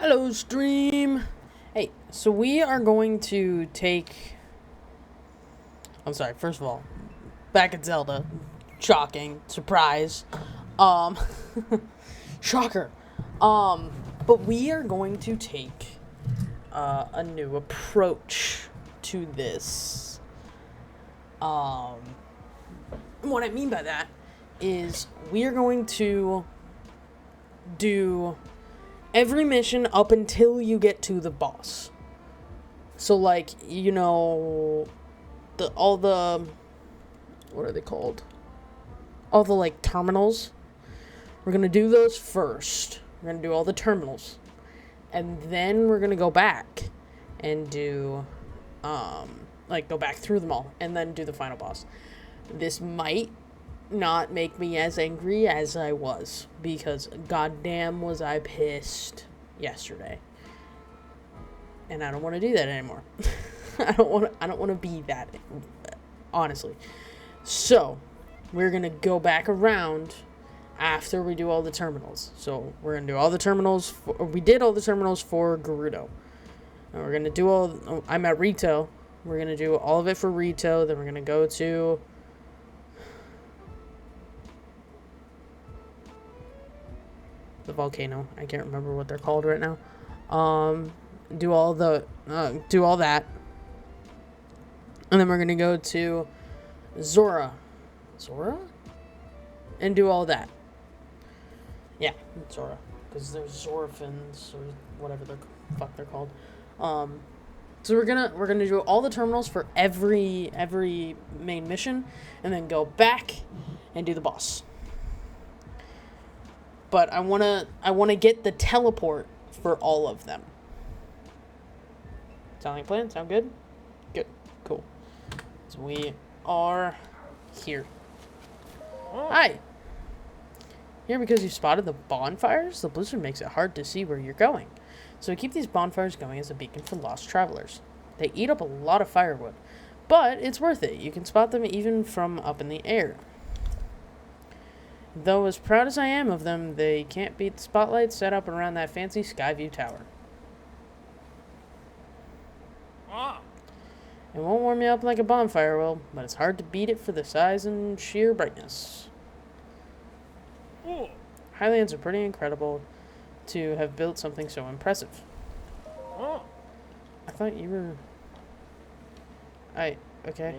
Hello, stream. Hey, so we are going to take. I'm sorry. First of all, back at Zelda. Shocking, surprise, um, shocker. But we are going to take a new approach to this. What I mean by that is we are going to do every mission up until you get to the boss. So, like, all the, what are they called? All the, like, terminals. We're going to do those first. We're going to do all the terminals. And then we're going to go back and do, go back through them all. And then do the final boss. This might not make me as angry as I was, because goddamn was I pissed yesterday, and I don't want to do that anymore. I don't want to be that, honestly. So we're gonna go back around after we do all the terminals. So we're gonna do all the terminals. We did all the terminals for Gerudo, and we're gonna do all. I'm at Rito. We're gonna do all of it for Rito. Then we're gonna go to the volcano. I can't remember what they're called right now. Do all that, and then we're gonna go to Zora, and do all that. Yeah, Zora, because there's Zorfins or whatever they're called. So we're gonna do all the terminals for every main mission, and then go back and do the boss. But I wanna get the teleport for all of them. Sound like a plan? Sound good? Good. Cool. So we are here. Hi. Here because you spotted the bonfires? The blizzard makes it hard to see where you're going. So we keep these bonfires going as a beacon for lost travelers. They eat up a lot of firewood, but it's worth it. You can spot them even from up in the air. Though as proud as I am of them, they can't beat the spotlight set up around that fancy Skyview tower. It won't warm you up like a bonfire will, but it's hard to beat it for the size and sheer brightness. Highlands are pretty incredible to have built something so impressive. I thought you were... okay.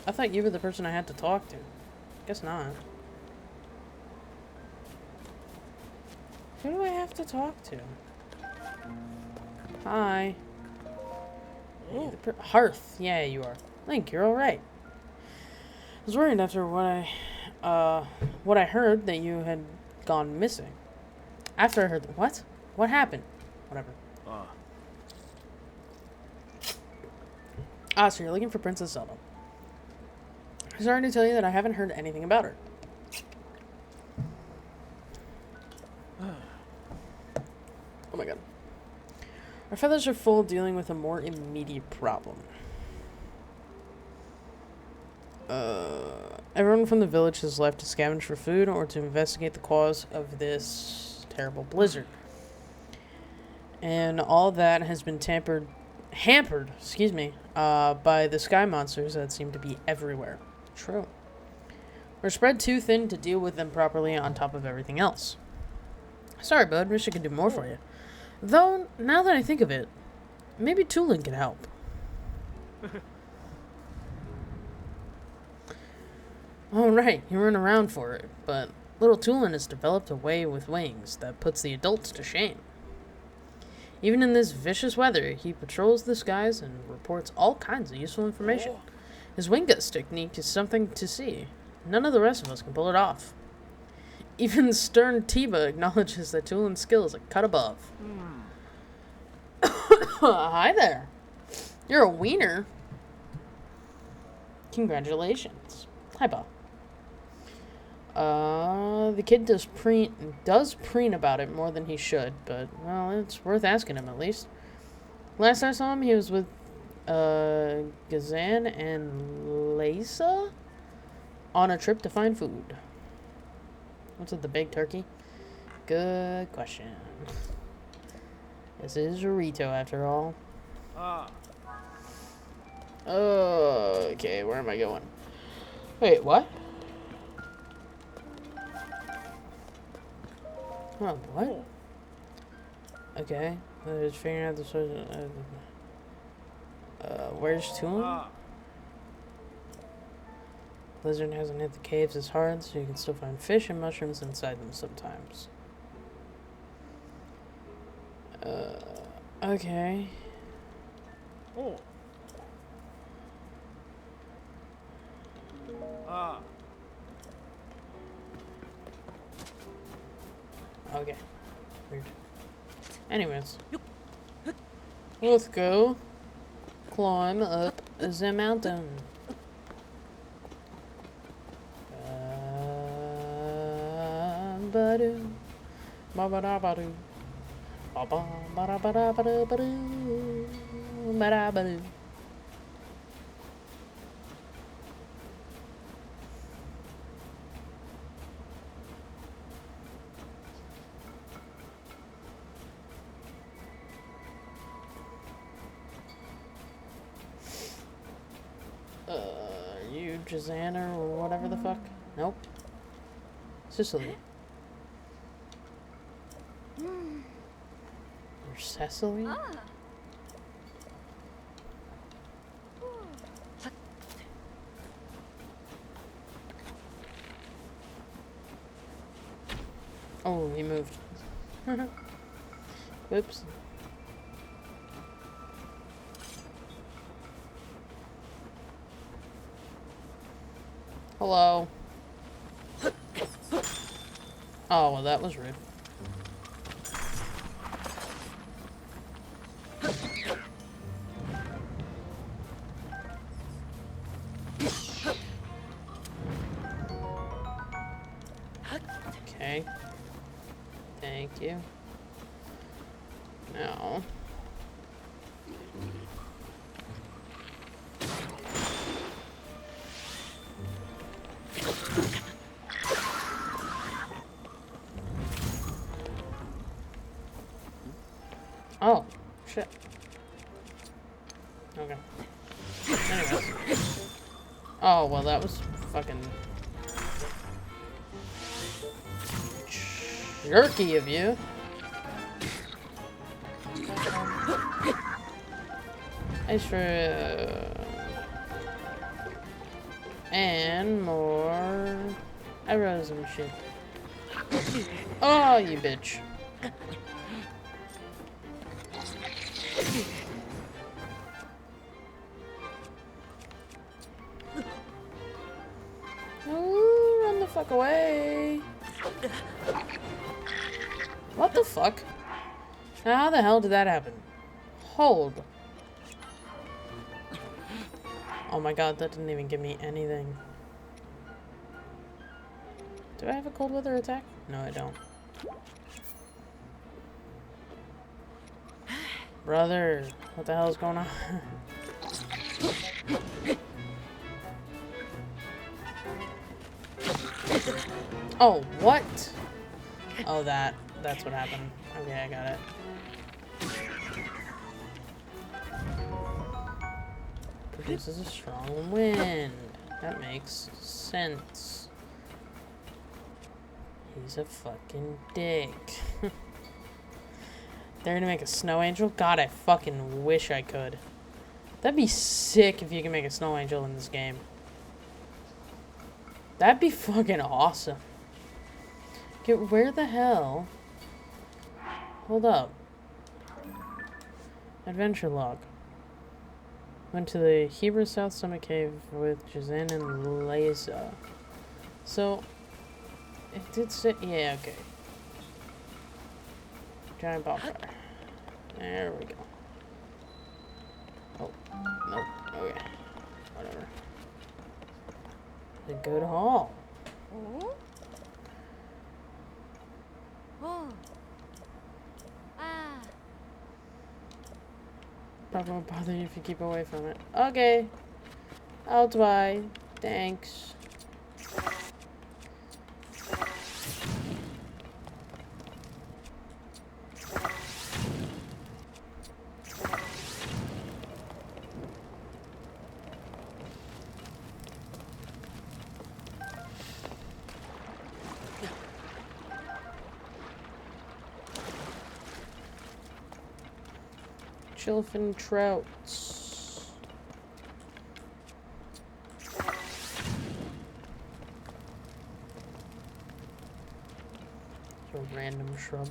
I thought you were the person I had to talk to. Guess not. Who do I have to talk to? Hi. Hearth. Yeah, you are. Link, you're alright. I was worried after what I heard that you had gone missing. After I heard what? What happened? Whatever. So you're looking for Princess Zelda. I'm sorry to tell you that I haven't heard anything about her. Oh my god. Our feathers are full dealing with a more immediate problem. Everyone from the village has left to scavenge for food or to investigate the cause of this terrible blizzard. And all that has been hampered, by the sky monsters that seem to be everywhere. True. We're spread too thin to deal with them properly on top of everything else. Sorry, bud. Wish I could do more for you. Though, now that I think of it, maybe Tulin could help. Oh, right. You weren't around for it, but little Tulin has developed a way with wings that puts the adults to shame. Even in this vicious weather, he patrols the skies and reports all kinds of useful information. His wing gust technique is something to see. None of the rest of us can pull it off. Even stern Tiba acknowledges that Tulin's skill is a cut above. Hi there. You're a wiener. Congratulations. Hi, Bob. The kid does preen about it more than he should, but, well, it's worth asking him at least. Last I saw him, he was with Gazan and Lisa? on a trip to find food. What's with the big turkey? Good question. This is Rito after all. Okay, where am I going? Wait, what? Oh, what? Okay, just figuring out the source. Where's Tulin? Blizzard hasn't hit the caves as hard, so you can still find fish and mushrooms inside them sometimes. Okay. Okay. Weird. Anyways. Let's go climb up the mountain. Ba-ba-doo. Ba-ba-da-ba-doo. Ba-ba-ba-da-ba-da-ba-da-ba-doo. Ba-da-ba-doo. You Jazana or whatever the fuck? Nope. Sicily. Or Cecily? Oh, he moved. Whoops. Hello. Oh, well, that was rude. Okay. Thank you. Now. Oh, shit. Okay. Anyway. Oh, well, that was fucking jerky of you. Thanks for and more arrows and shit. Oh, you bitch. Oh, run the fuck away. What the fuck? How the hell did that happen? Hold. Oh my god, that didn't even give me anything. Do I have a cold weather attack? No, I don't. Brother, what the hell is going on? Oh, what? Oh, that's what happened. Okay, I got it. Produces a strong wind. That makes sense. He's a fucking dick. They're gonna make a snow angel? God, I fucking wish I could. That'd be sick if you can make a snow angel in this game. That'd be fucking awesome. Okay, where the hell? Hold up. Adventure log. Went to the Hebrew South Summit Cave with Jazan and Leza. So, it did say, yeah, okay. Giant bonfire. There we go. Oh, nope, okay. Whatever. The good hall. Oh? Oh. Ah. Probably won't bother you if you keep away from it. Okay. I'll try. Thanks. chillfin trouts. It's a random shrub.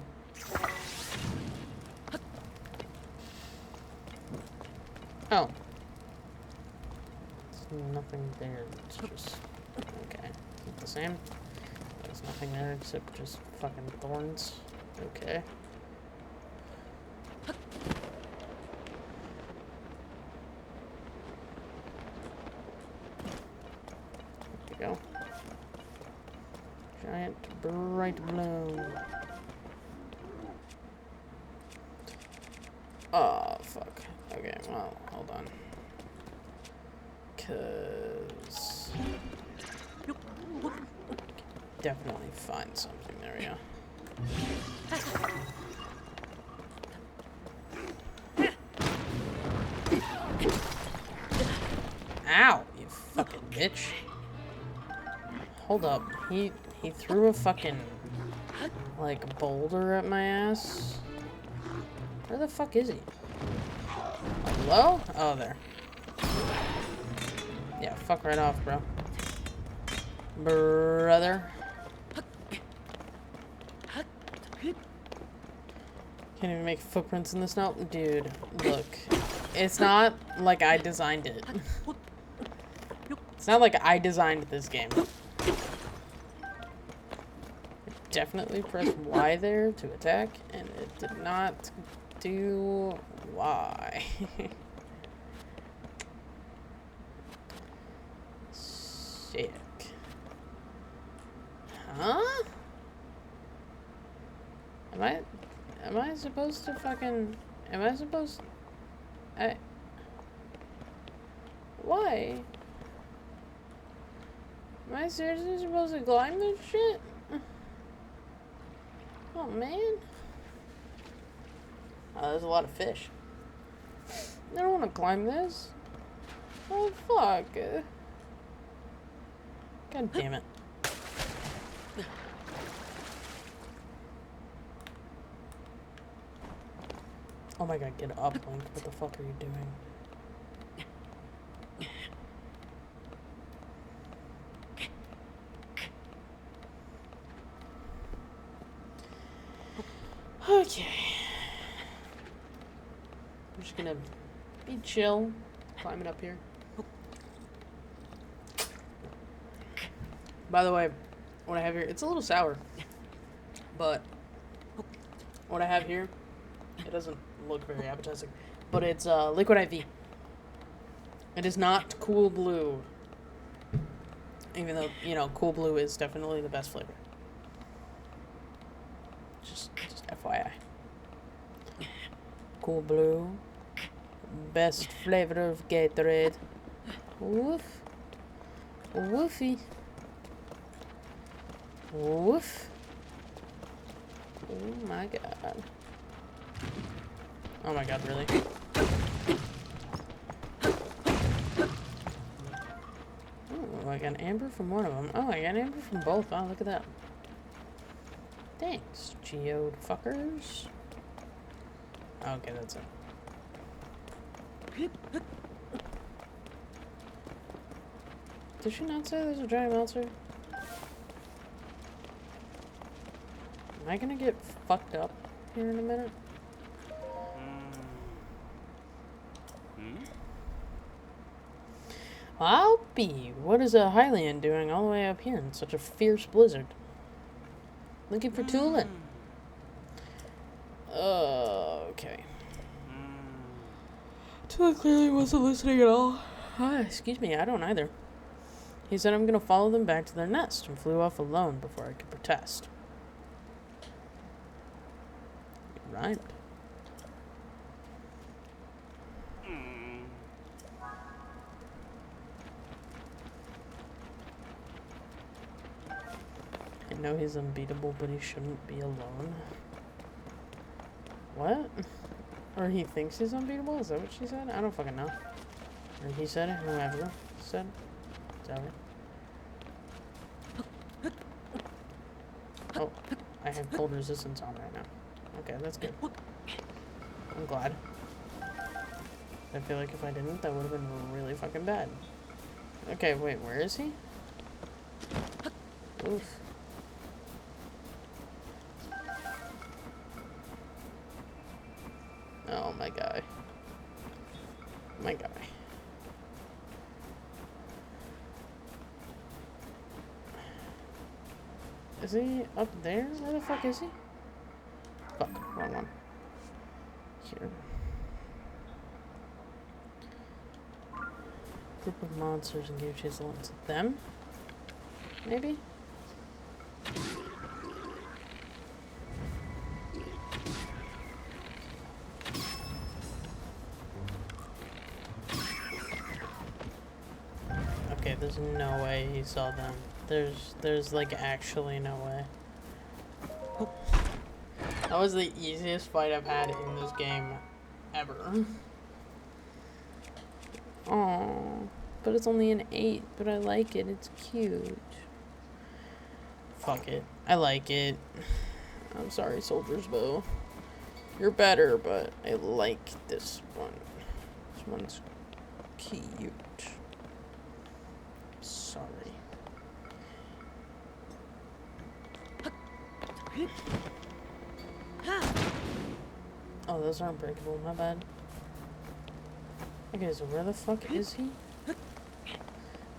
Oh. There's nothing there. It's just... Okay. Is it the same? There's nothing there except just fucking thorns. Okay. There we go. Giant bright bloom. Oh, fuck. Okay, well, hold on. 'Cause... definitely find something. There we go. Ow, you fucking bitch. Hold up. He threw a fucking, like, boulder at my ass. Where the fuck is he? Hello? Oh, there. Yeah, fuck right off, bro. Brother. Can't even make footprints in the snow. Dude, look. It's not like I designed it. It's not like I designed this game. Definitely press Y there to attack, and it did not do Y. Sick. Huh? Am I supposed to fucking... Am I supposed... Why? Am I seriously supposed to climb this shit? Oh, man. Oh, there's a lot of fish. I don't want to climb this. Oh, fuck. God damn it. Oh my god, get up, Link. What the fuck are you doing? Okay. I'm just gonna be chill, climbing up here. By the way, what I have here, it's a little sour, but what I have here, it doesn't look very appetizing, but it's liquid IV. It is not Cool Blue, even though, you know, Cool Blue is definitely the best flavor. Just FYI. Cool Blue, best flavor of Gatorade. Woof. Woofy. Woof. Oh my god. Oh my god, really? Oh, I got amber from one of them. Oh, I got amber from both. Wow, look at that. Thanks, geode fuckers. Okay, that's it. Did she not say there's a giant monster? Am I gonna get fucked up here in a minute? I'll be. What is a Hylian doing all the way up here in such a fierce blizzard? Looking for Tulin. Okay. Tulin clearly wasn't listening at all. Excuse me, I don't either. He said I'm gonna follow them back to their nest and flew off alone before I could protest. It rhymed. I know he's unbeatable, but he shouldn't be alone. What? Or he thinks he's unbeatable? Is that what she said? I don't fucking know. Or he said it, whoever said it. Is that right? Oh, I have cold resistance on right now. Okay, that's good. I'm glad. I feel like if I didn't, that would have been really fucking bad. Okay, wait, where is he? Oof. Oh, my guy. My guy. Is he up there? Where the fuck is he? Fuck, wrong one. Here. Group of monsters and give chase along to them? Maybe? Okay, there's no way he saw them. There's like actually no way. That was the easiest fight I've had in this game ever. Oh, but it's only an 8, but I like it. It's cute. Fuck it. I like it. I'm sorry, Soldier's Bow. You're better, but I like this one. This one's cute. Sorry. Oh, those aren't breakable. My bad. Okay, so where the fuck is he?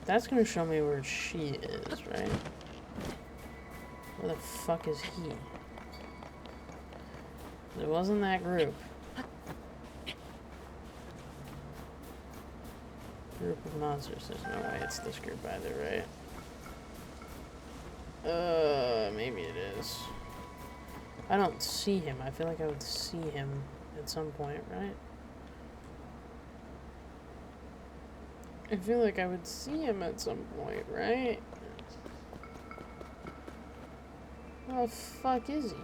That's gonna show me where she is, right? Where the fuck is he? It wasn't that group. Group of monsters. There's no way it's this group either, right? Maybe it is. I don't see him. I feel like I would see him at some point, right? I feel like I would see him at some point, right? Where the fuck is he?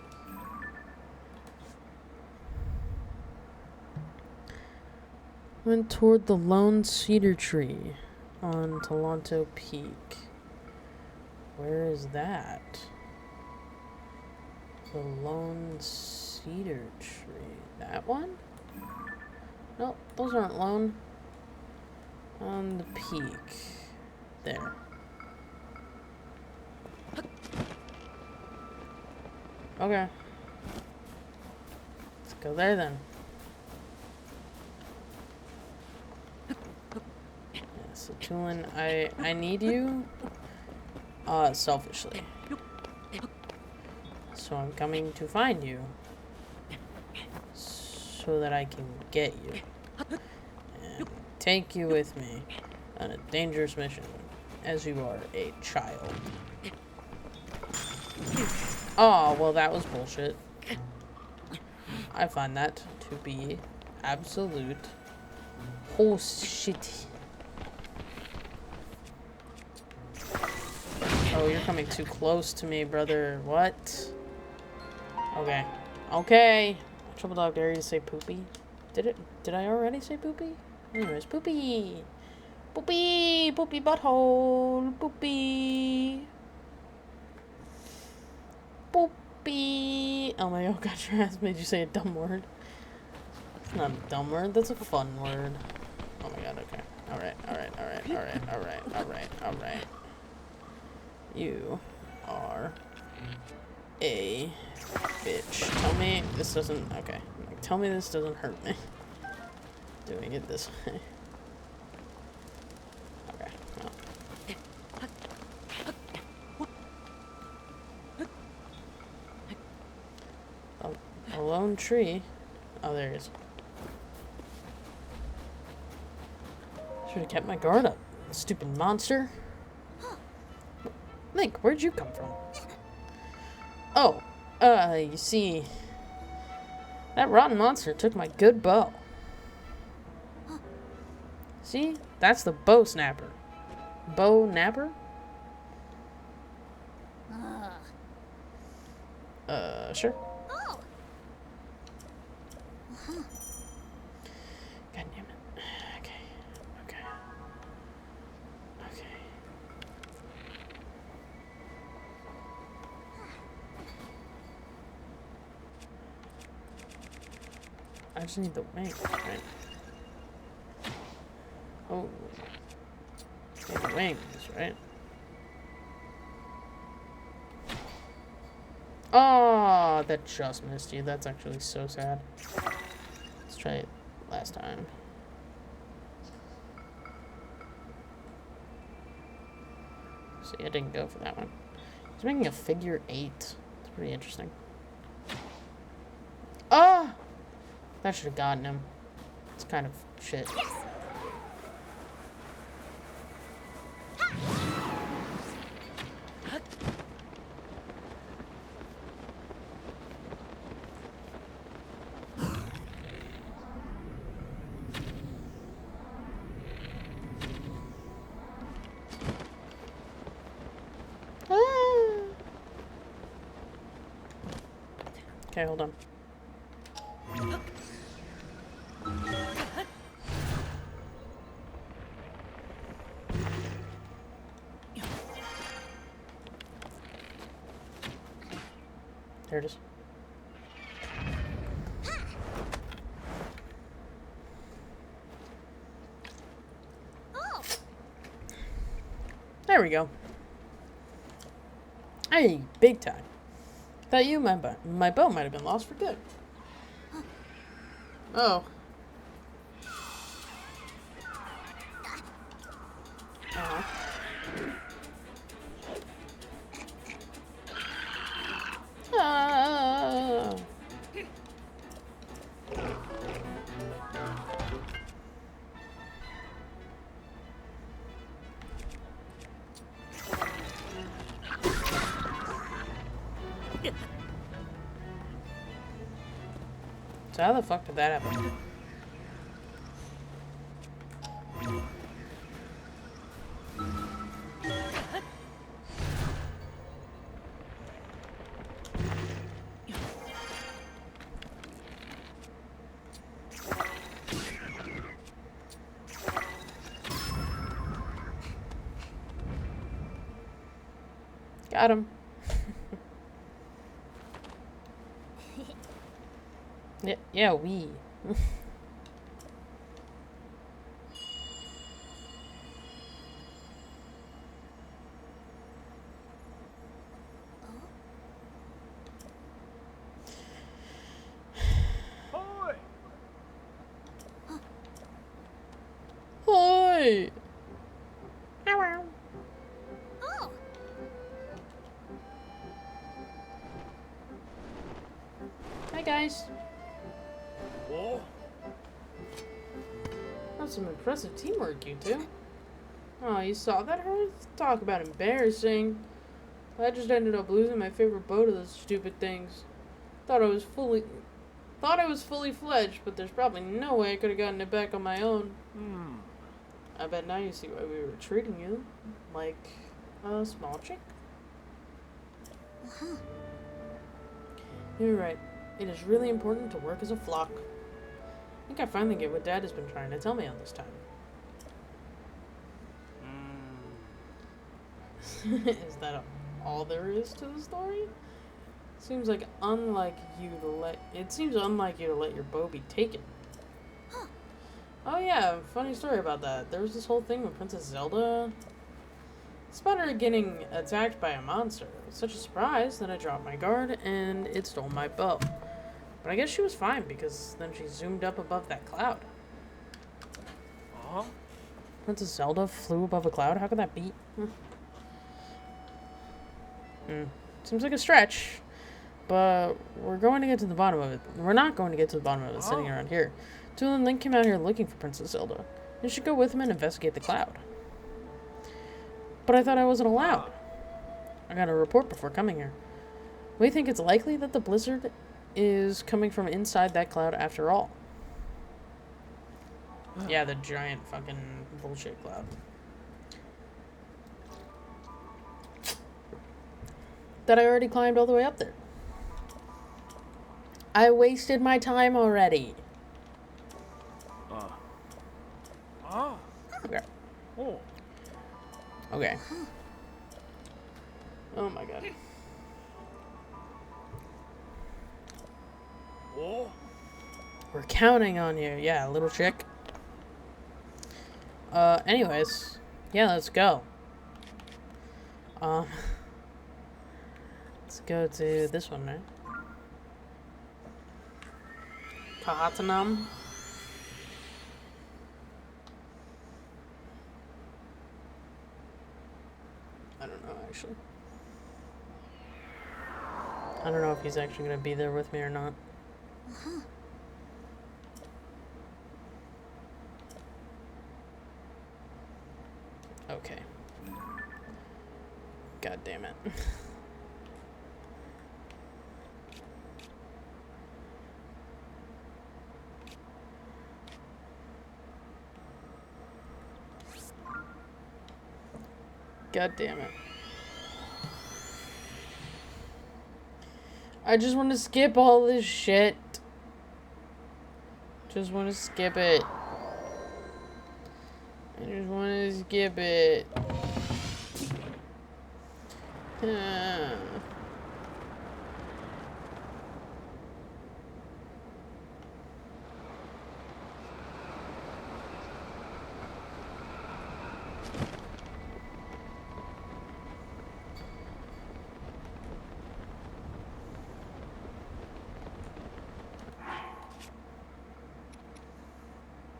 Went toward the lone cedar tree on Toronto Peak. Where is that? The lone cedar tree. That one? Nope, those aren't lone. On the peak. There. Okay. Let's go there then. Yeah, so Tulin, I need you selfishly. So I'm coming to find you so that I can get you and take you with me on a dangerous mission as you are a child. Oh, well, that was bullshit. I find that to be absolute bullshit. Oh, you're coming too close to me, brother. What? Okay. Okay. Trouble Dog, dare you to say poopy? Did I already say poopy? Anyways, poopy. Poopy. Poopy butthole. Poopy. Poopy. Oh my god, your ass made you say a dumb word. It's not a dumb word, that's a fun word. Oh my god, okay. Alright. You are a bitch. Tell me this doesn't... Okay. Tell me this doesn't hurt me. Doing it this way. Okay. Well. A lone tree. Oh, there he is. Should have kept my guard up. Stupid monster. Link, where'd you come from? Oh, you see, that rotten monster took my good bow. See? That's the bow snapper. Bow napper? Sure. Oh. God damn it. Okay. I just need the wing, right? Oh. Maybe wings, right? Oh, that just missed you. That's actually so sad. Let's try it last time. See, I didn't go for that one. He's making a figure 8. It's pretty interesting. Oh! That should have gotten him. It's kind of shit. Okay, hold on. There it is. There we go. Hey, big time. Thought my bow might have been lost for good. Oh. Uh-huh. Ah. So how the fuck did that happen? Got him. Yeah, we. Hi. Hello. Oh. Hi guys. Oh. That's some impressive teamwork, you two. Oh, you saw that, Hearth? Talk about embarrassing. I just ended up losing my favorite bow to those stupid things. Thought I was fully fledged, but there's probably no way I could have gotten it back on my own. I bet now you see why we were treating you like a small chick. You're right. It is really important to work as a flock. I think I finally get what Dad has been trying to tell me all this time. Is that all there is to the story? Seems unlike you to let your bow be taken. Oh yeah, funny story about that. There was this whole thing with Princess Zelda. Despite her getting attacked by a monster, it was such a surprise that I dropped my guard and it stole my bow. But I guess she was fine because then she zoomed up above that cloud. Princess Zelda flew above a cloud? How could that be? Seems like a stretch. But we're going to get to the bottom of it. We're not going to get to the bottom of it sitting around here. Tool and Link came out here looking for Princess Zelda. You should go with him and investigate the cloud. But I thought I wasn't allowed. I got a report before coming here. We think it's likely that the blizzard is coming from inside that cloud after all. Yeah, the giant fucking bullshit cloud. That I already climbed all the way up there. I wasted my time already. Okay. Okay. Oh my god. We're counting on you. Yeah, little chick. Anyways. Yeah, let's go. Let's go to this one, right? Pahatanam. I don't know, actually. I don't know if he's actually gonna be there with me or not. Okay. God damn it. God damn it. I just want to skip all this shit. Just want to skip it. I just want to skip it.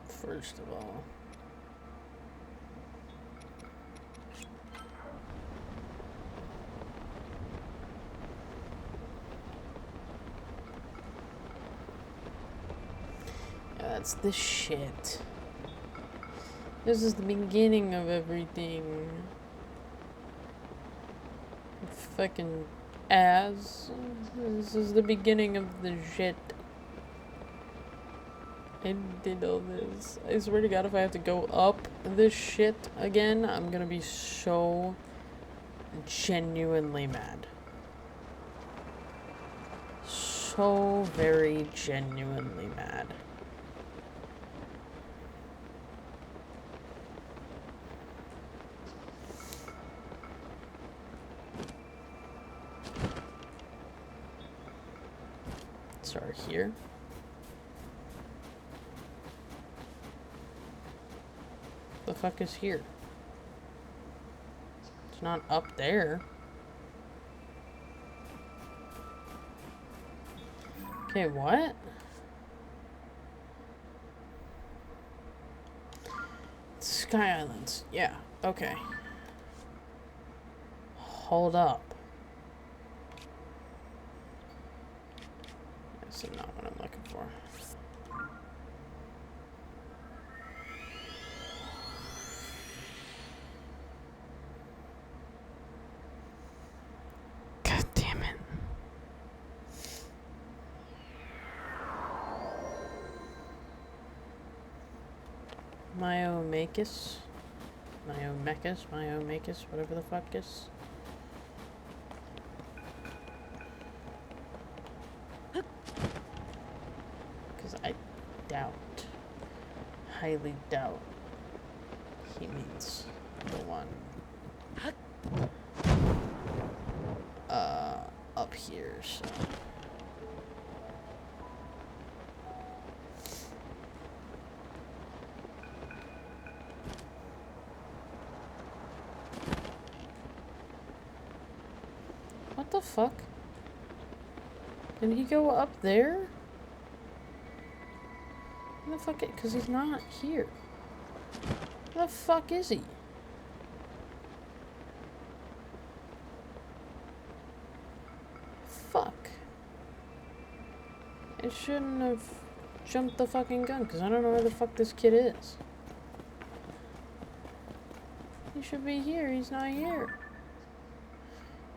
First of all. That's the shit. This is the beginning of everything. Fucking ass. This is the beginning of the shit. I did all this. I swear to God, if I have to go up this shit again, I'm gonna be so genuinely mad. So very genuinely mad. Start here. The fuck is here? It's not up there. Okay, what? Sky Islands. Yeah, okay. Hold up. This is not what I'm looking for. God damn it. Myomachus, whatever the fuck is. Because I doubt, highly doubt, he means the one up here, so. What the fuck? Did he go up there? Where the fuck? Because he's not here. Where the fuck is he? Fuck. I shouldn't have jumped the fucking gun because I don't know where the fuck this kid is. He should be here. He's not here.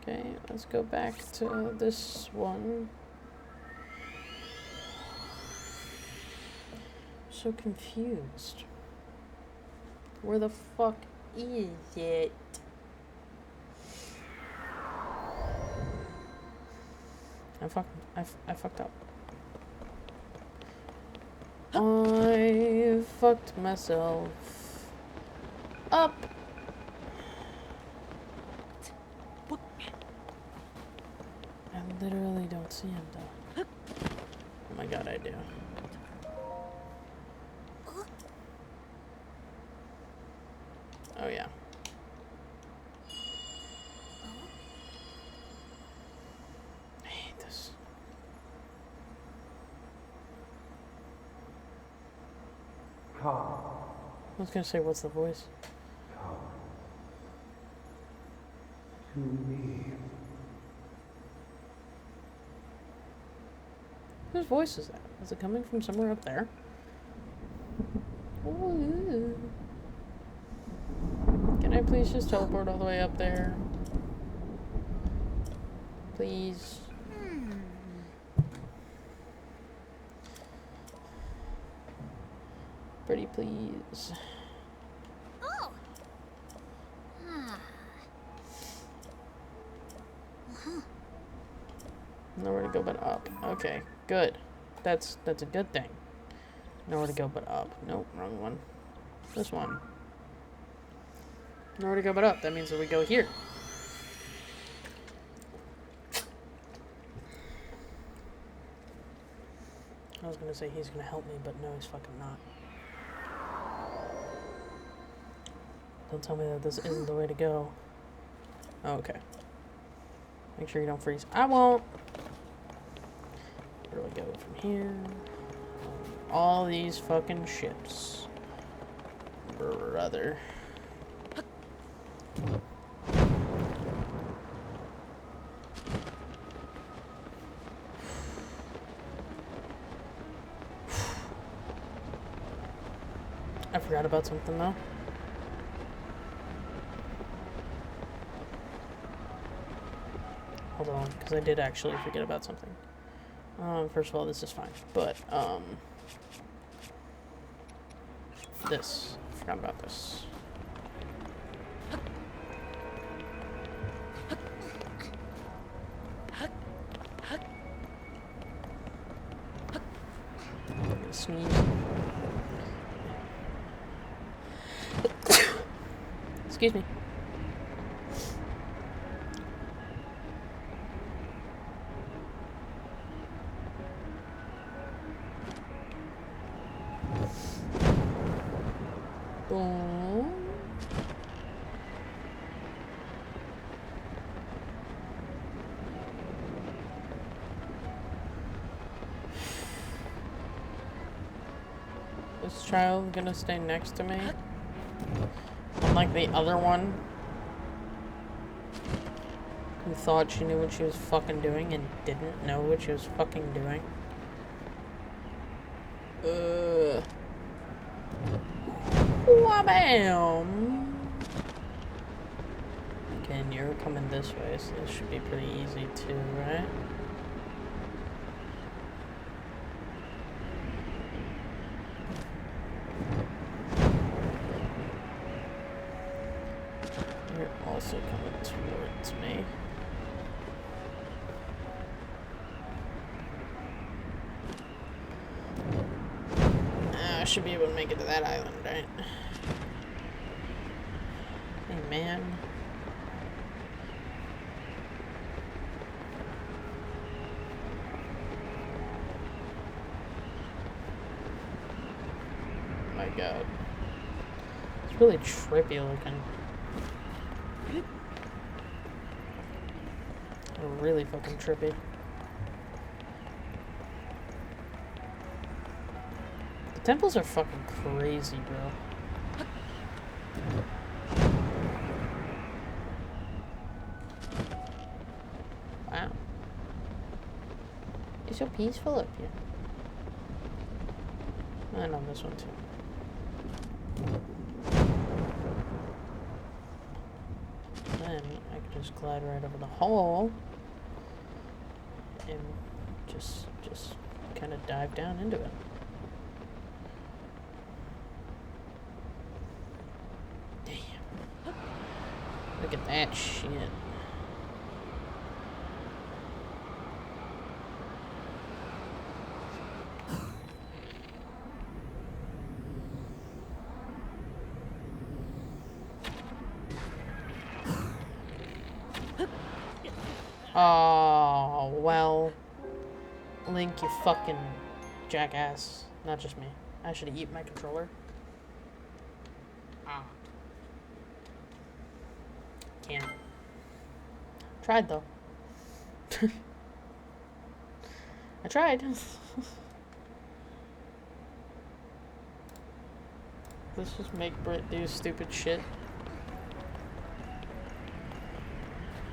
Okay, let's go back to this one. So confused. Where the fuck is it? I fucked up. I fucked myself up. I literally don't see him though. Oh my god, I do. Oh, yeah. I hate this. Come. I was gonna say, what's the voice? Come. To me. Whose voice is that? Is it coming from somewhere up there? Ooh. Can I please just teleport all the way up there? Please. Pretty please. Oh. Ah. Nowhere to go but up. Okay, good. That's a good thing. Nowhere to go but up. Nope, wrong one. This one. Nowhere to go but up. That means that we go here. I was gonna say he's gonna help me, but no, he's fucking not. Don't tell me that this isn't the way to go. Oh, okay. Make sure you don't freeze. I won't. Where do I go from here? All these fucking ships. Brother. I forgot about something though. Hold on, because I did actually forget about something. First of all, this is fine, but, this. I forgot about this. I'm gonna sneeze. Excuse me. Boom. Is child gonna stay next to me? Unlike the other one, who thought she knew what she was fucking doing and didn't know what she was fucking doing. Wabam! Okay, and you're coming this way, so this should be pretty easy too, right? You're also coming towards me. I should be able to make it to that island, right? Hey, man. Oh my god. It's really trippy looking. Really fucking trippy. The temples are fucking crazy, bro. Wow. It's so peaceful up here. I know this one too. Then I could just glide right over the hole and just kind of dive down into it. Damn. Look at that shit. Oh, well. Link, you fucking jackass. Not just me. I should have eaten my controller. Ah. can't. Tried though. I tried. Let's just make Brit do stupid shit.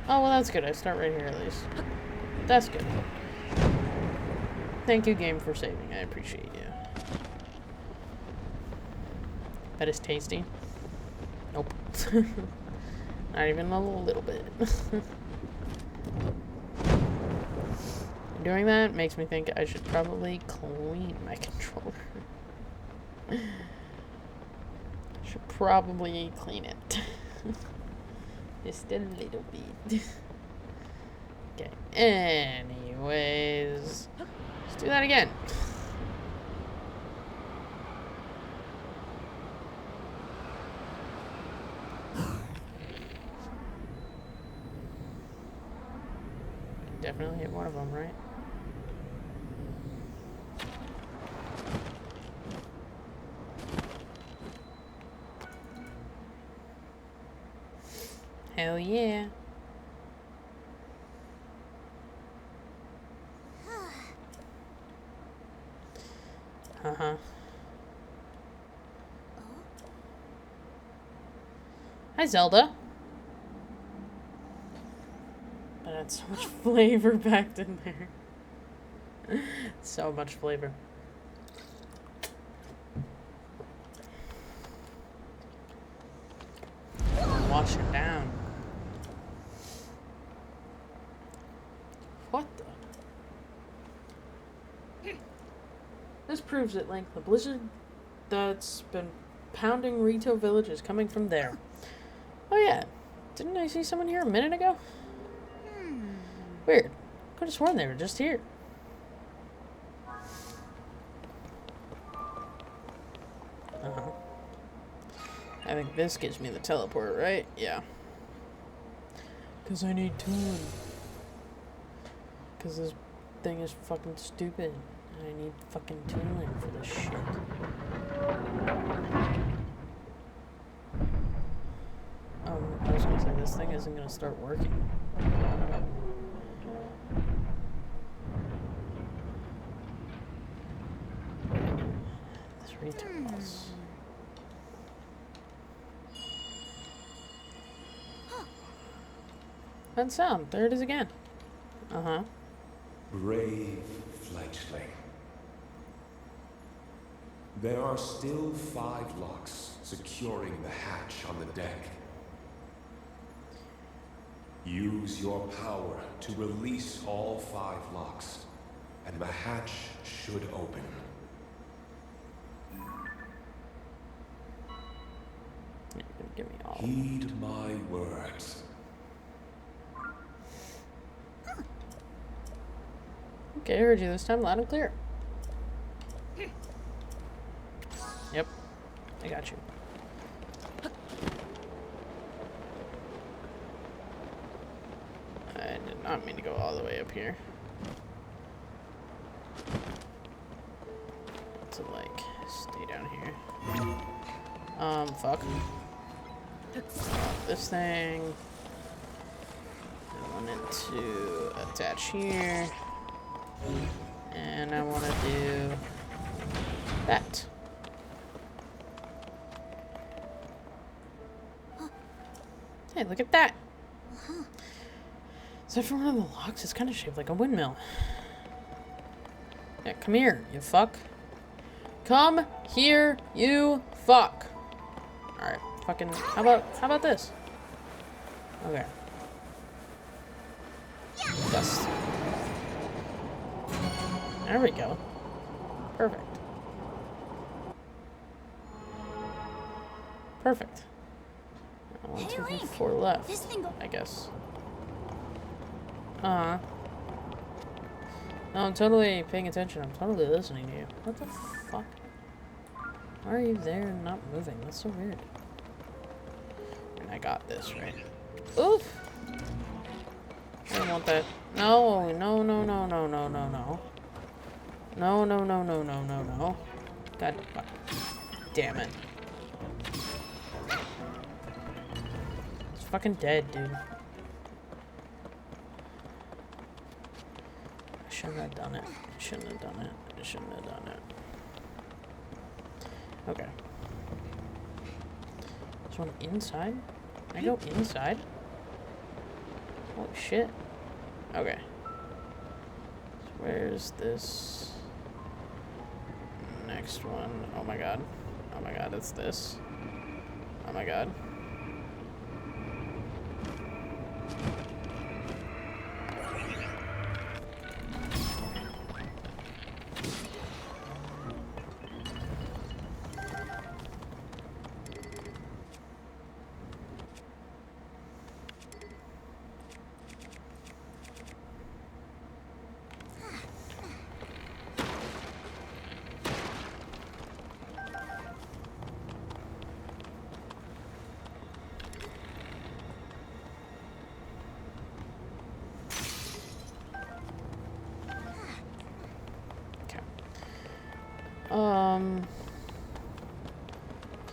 Oh, well, that's good. I start right here at least. That's good. Thank you, game, for saving. I appreciate you. That is tasty. Nope. Not even a little bit. Doing that makes me think I should probably clean my controller. Should probably clean it. Just a little bit. Okay, anyways. Let's do that again. Definitely hit one of them, right? Hell yeah. Uh-huh. Hi, Zelda. That's so much flavor packed in there. So much flavor. Wash it down. What the? This proves it, Link. The blizzard that's been pounding Rito Village is coming from there. Oh yeah. Didn't I see someone here a minute ago? Weird. Could have sworn they were just here. Uh-huh. I think this gives me the teleport, right? Yeah. Because I need tooling. Because this thing is fucking stupid. I need fucking tooling for this shit. I was gonna say, this thing isn't gonna start working. This returns. That sound. There it is again. Uh-huh. Brave fledgling. There are still 5 locks securing the hatch on the deck. Use your power to release all 5 locks, and the hatch should open. You're gonna give me all. Heed my words. Okay, I heard you this time loud and clear. Yep, I got you. I did not mean to go all the way up here. To like stay down here. Fuck. This thing. I want it to attach here. And I want to do that. Hey, look at that. Except for one of the locks, it's kind of shaped like a windmill. Yeah, come here, you fuck. Come here, you fuck. Alright, fucking, how about this? Okay. Dust. There we go. Perfect. Perfect. 1, 2, 3, 4 left. I guess. No, I'm totally paying attention. I'm totally listening to you. What the fuck? Why are you there and not moving? That's so weird. And I got this, right? Oof! I don't want that. No, no, no, no, no, no, no, no. No, no, no, no, no, no, no. God fuck. Damn it. It's fucking dead, dude. I shouldn't have done it. I shouldn't have done it. I shouldn't have done it. Okay. This one inside? Can I go inside? Holy shit. Okay. So where's this next one? Oh my god. Oh my god, it's this. Oh my god.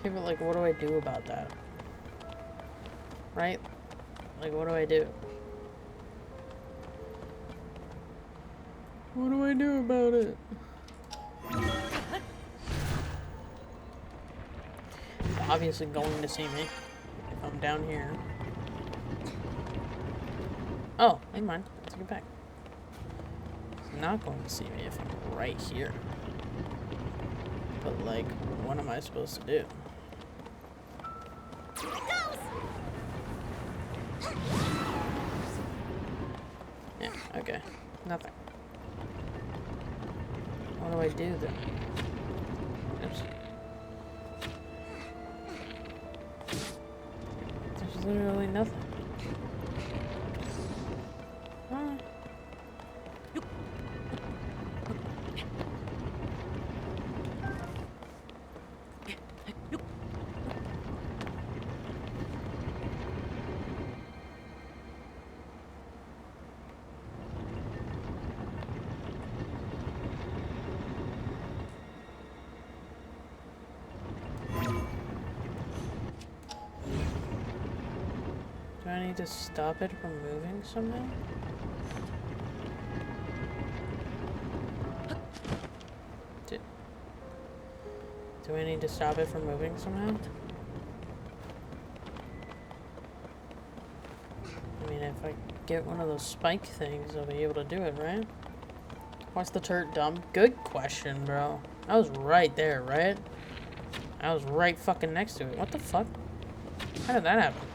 Okay, but like, what do I do about that? Right? Like, what do I do? What do I do about it? It's obviously going to see me if I'm down here. Oh, never mind. Let's get back. It's not going to see me if I'm right here. But like, what am I supposed to do? Yeah, okay. Nothing. What do I do then? Oops. There's literally nothing. Huh. Do I need to stop it from moving somehow? Do I need to stop it from moving somehow? I mean, if I get one of those spike things, I'll be able to do it, right? Why's the turret dumb? Good question, bro. I was right there, right? I was right fucking next to it. What the fuck? How did that happen?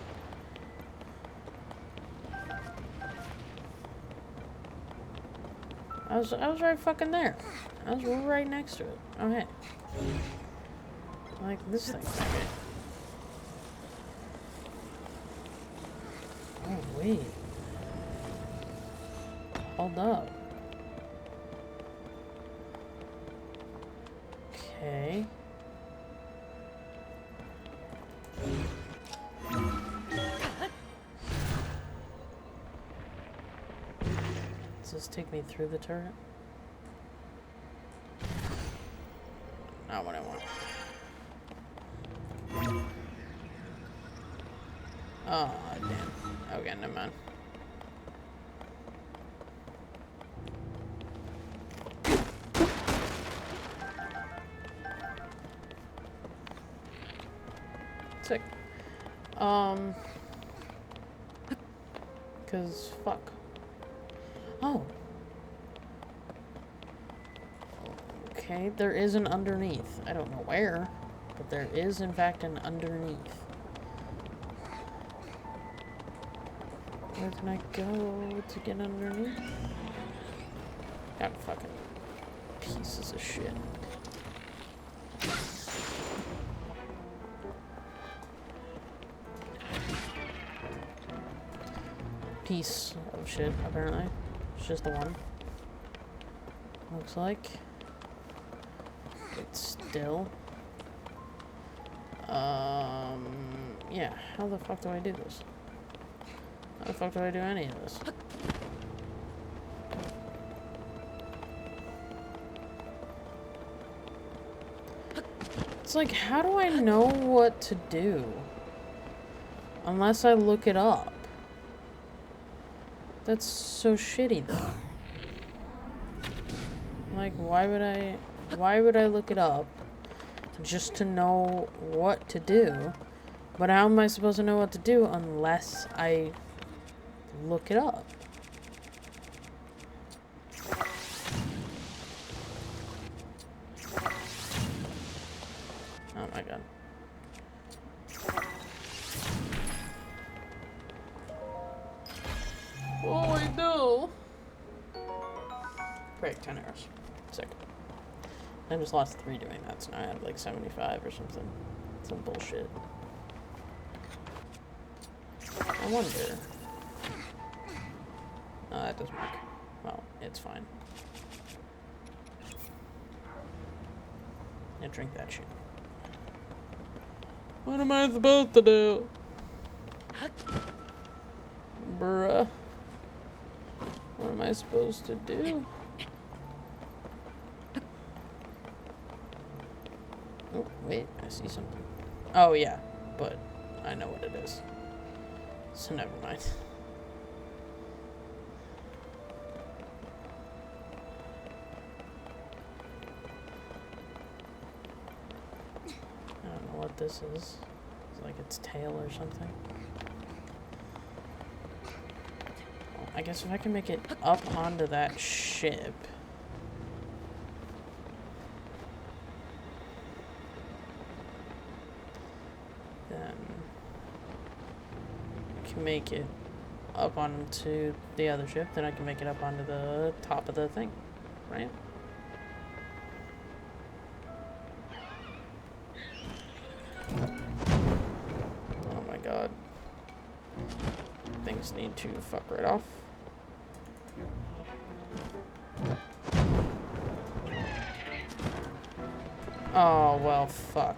I was right fucking there. I was right next to it. Oh, hey. Like this thing. Okay. Oh, wait. Hold up. Okay. Does this take me through the turret? Not what I want. Oh, damn. Okay, never mind. Sick. Cause fuck. Oh. Okay, there is an underneath. I don't know where, but there is in fact an underneath. Where can I go to get underneath? God, fucking pieces of shit. Piece of shit, apparently. It's just the one. Looks like. It's still. Yeah, how the fuck do I do this? How the fuck do I do any of this? It's like, how do I know what to do? Unless I look it up. That's so shitty, though. Like, why would I look it up just to know what to do? But how am I supposed to know what to do unless I look it up? Oh my god. Oh, I know. Great, 10 hours. Sick. I just lost 3 doing that, so now I have like 75 or something. Some bullshit. I wonder. No, that doesn't work. Well, it's fine. Yeah, drink that shit. What am I supposed to do? Bruh. What am I supposed to do? Oh, wait, I see something. Oh, yeah, but I know what it is. So never mind. I don't know what this is. It's like its tail or something. Well, I guess if I can make it up onto that ship. Then I can make it up onto the other ship, then I can make it up onto the top of the thing, right? Oh my god. Things need to fuck right off. Oh, well, fuck.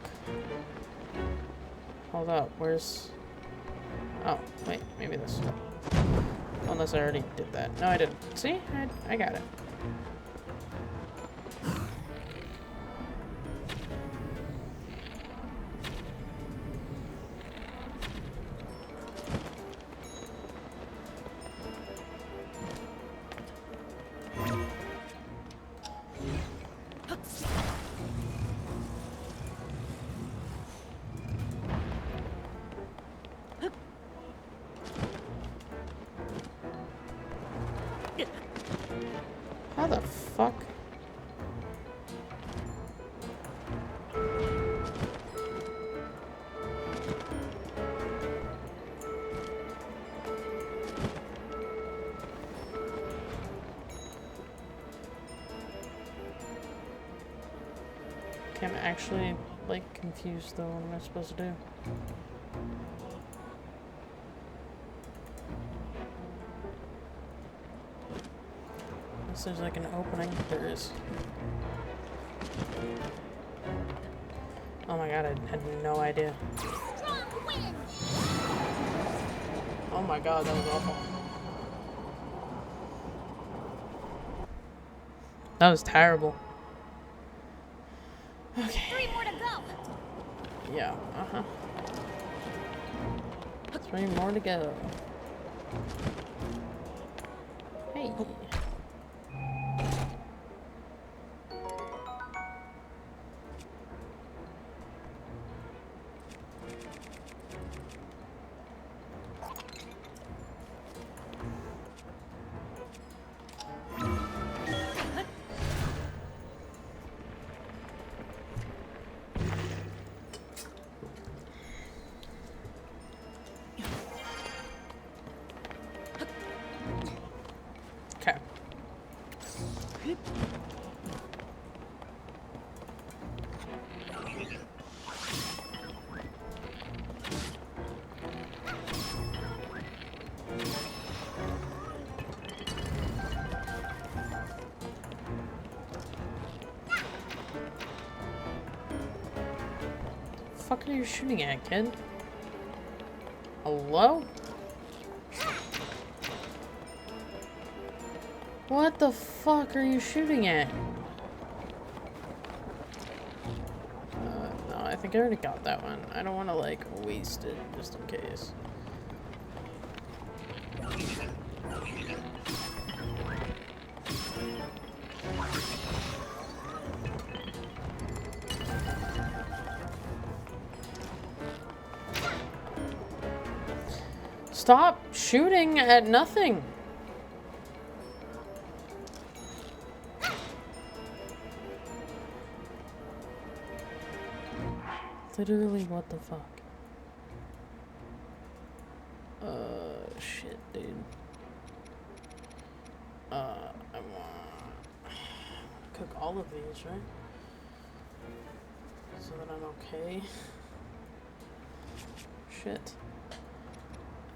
Hold up, where's... Oh, wait, maybe this. Unless I already did that. No, I didn't. See? I got it. How the fuck? Okay, I'm actually, like, confused though. What am I supposed to do? Unless there's like an opening. There is. Oh my god, I had no idea. Strong wind. Oh my god, that was awful. That was terrible. Okay. 3 more to go. Yeah, uh-huh. 3 more to go. Hey. Okay. What the fuck are you shooting at, kid? Hello? What the fuck are you shooting at? No, I think I already got that one. I don't want to, like, waste it just in case. Stop shooting at nothing. Literally, what the fuck? Shit, dude. I want to cook all of these, right? So that I'm okay. Shit.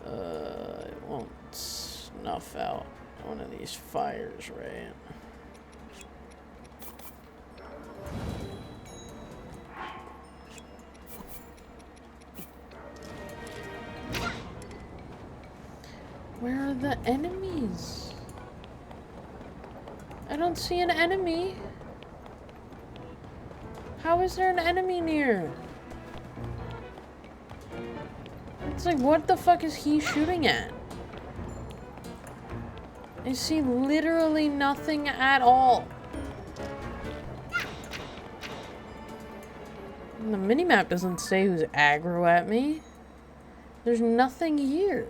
It won't snuff out one of these fires, right? Where are the enemies? I don't see an enemy. How is there an enemy near? It's like, what the fuck is he shooting at? I see literally nothing at all. And the minimap doesn't say who's aggro at me. There's nothing here.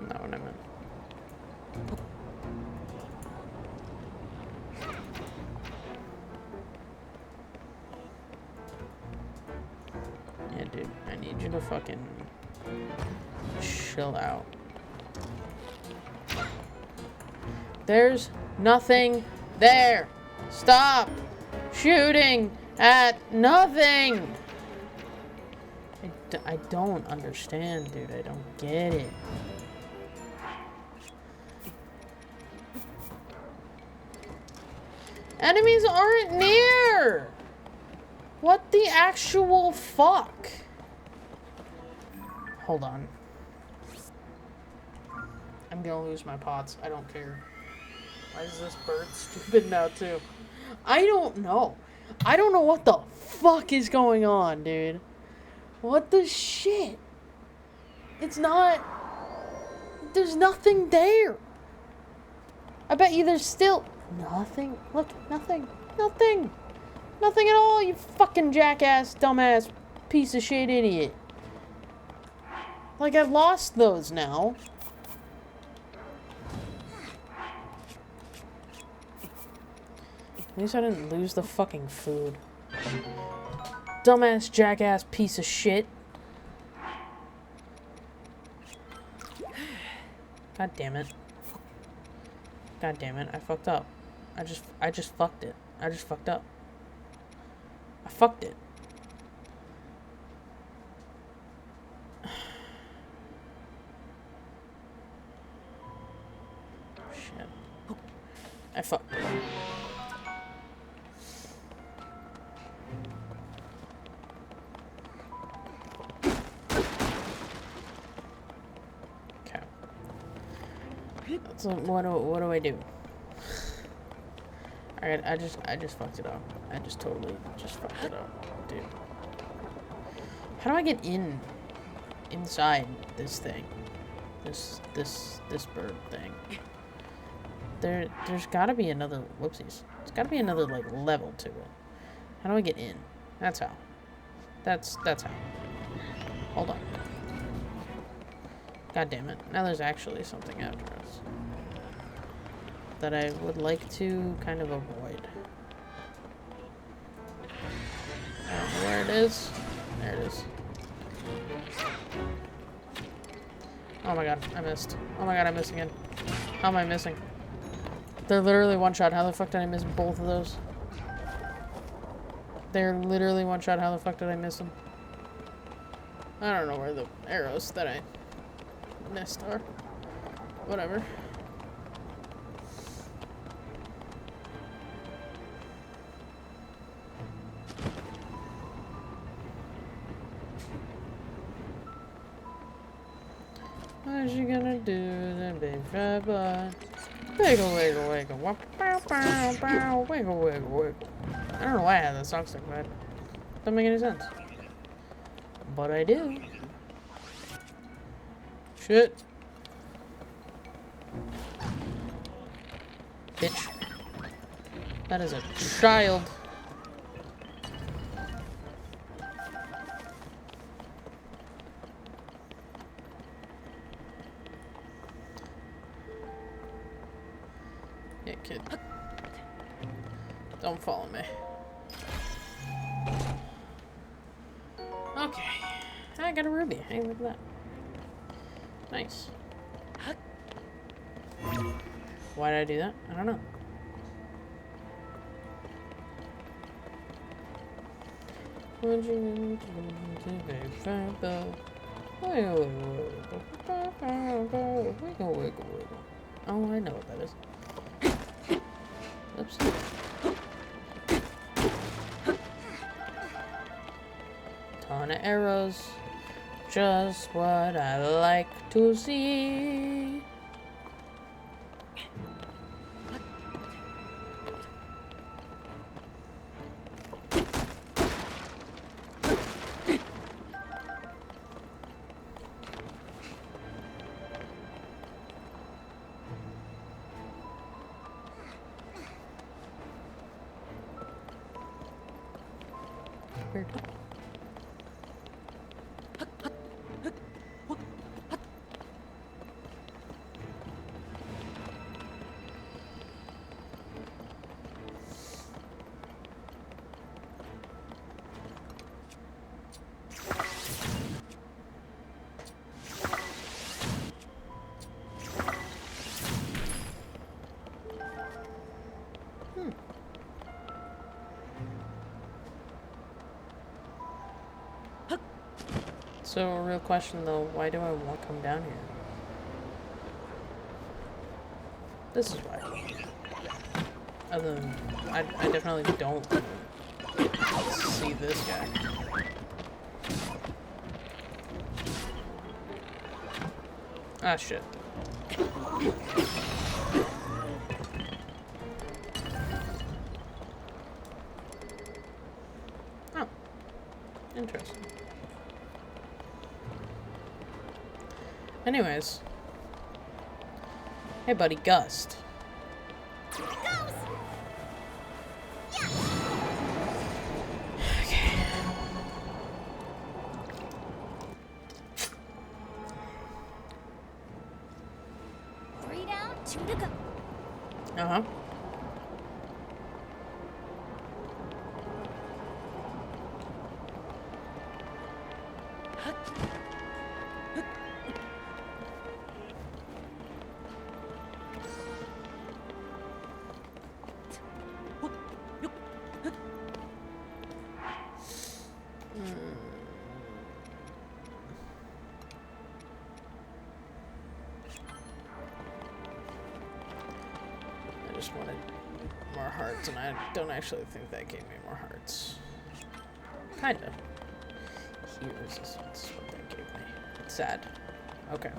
Not what I meant. Yeah, dude, I need you to fucking chill out. There's nothing there. Stop shooting at nothing. I don't understand, dude. I don't get it. Enemies aren't near! What the actual fuck? Hold on. I'm gonna lose my pots. I don't care. Why is this bird stupid now, too? I don't know. I don't know what the fuck is going on, dude. What the shit? It's not... There's nothing there. I bet you there's still... Nothing. Look, nothing. Nothing. Nothing at all, you fucking jackass, dumbass, piece of shit idiot. Like, I've lost those now. At least I didn't lose the fucking food. Dumbass, jackass, piece of shit. God damn it. God damn it, I fucked up. I just fucked it. I just fucked up. I fucked it. Shit. I fucked it. Okay. So what do I do? Alright, I just fucked it up. I just totally just fucked it up, dude. How do I get inside this thing? This bird thing. There's gotta be another whoopsies. There's gotta be another like level to it. How do I get in? That's how. That's how. Hold on. God damn it. Now there's actually something after us that I would like to kind of avoid. I don't know where it is. There it is. Oh my god, I missed. Oh my god, I missed again. How am I missing? They're literally one shot. How the fuck did I miss both of those? They're literally one shot. How the fuck did I miss them? I don't know where the arrows that I missed are. Whatever. What's she gonna do, that big fat butt? Wiggle, wiggle, wiggle. Bow, bow, bow. Wiggle, wiggle, wiggle. I don't know why I had that song stuck in my head. Doesn't make any sense. But I do. Shit. Bitch. That is a child. kid. Don't follow me. Okay. I got a ruby. Hey, look at that. Nice. Why did I do that? I don't know. Oh, I know what that is. Oops. Ton of arrows. Just what I like to see. Weird. So, a real question though, why do I want to come down here? This is why. Other than, I definitely don't see this guy. Ah, shit. Oh. Interesting. Anyways. Hey, buddy, Gust. Here it goes. Okay. Three down, two to go. Uh-huh. I just wanted more hearts, and I don't actually think that gave me more hearts. Kinda. Here is what that gave me. Sad. Okay.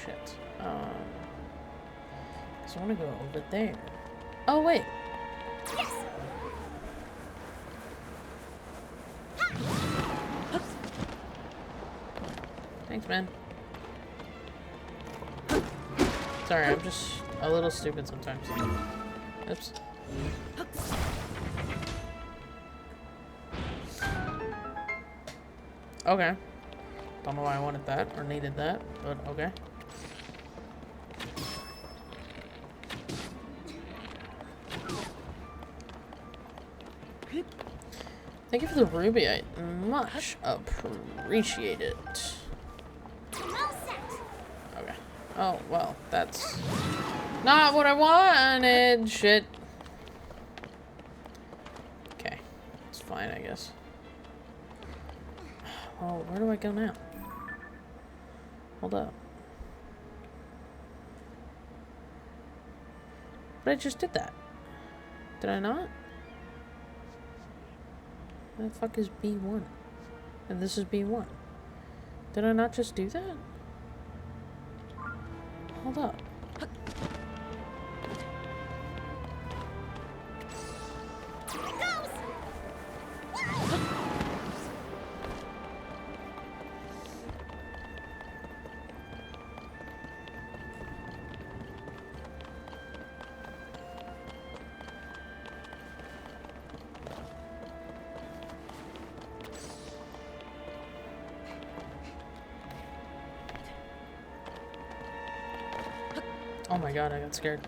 Shit. So I want to go over there. Oh, wait. Yes. Thanks, man. Sorry, I'm just a little stupid sometimes. Oops. Okay. Don't know why I wanted that or needed that, but okay. Thank you for the ruby. I much appreciate it. Well set. Okay. Oh, well, that's not what I wanted. Shit. Okay. It's fine, I guess. Oh, where do I go now? Hold up. But I just did that. Did I not? Where the fuck is B1? And this is B1. Did I not just do that? Hold up. Here it goes. Oh my god, I got scared.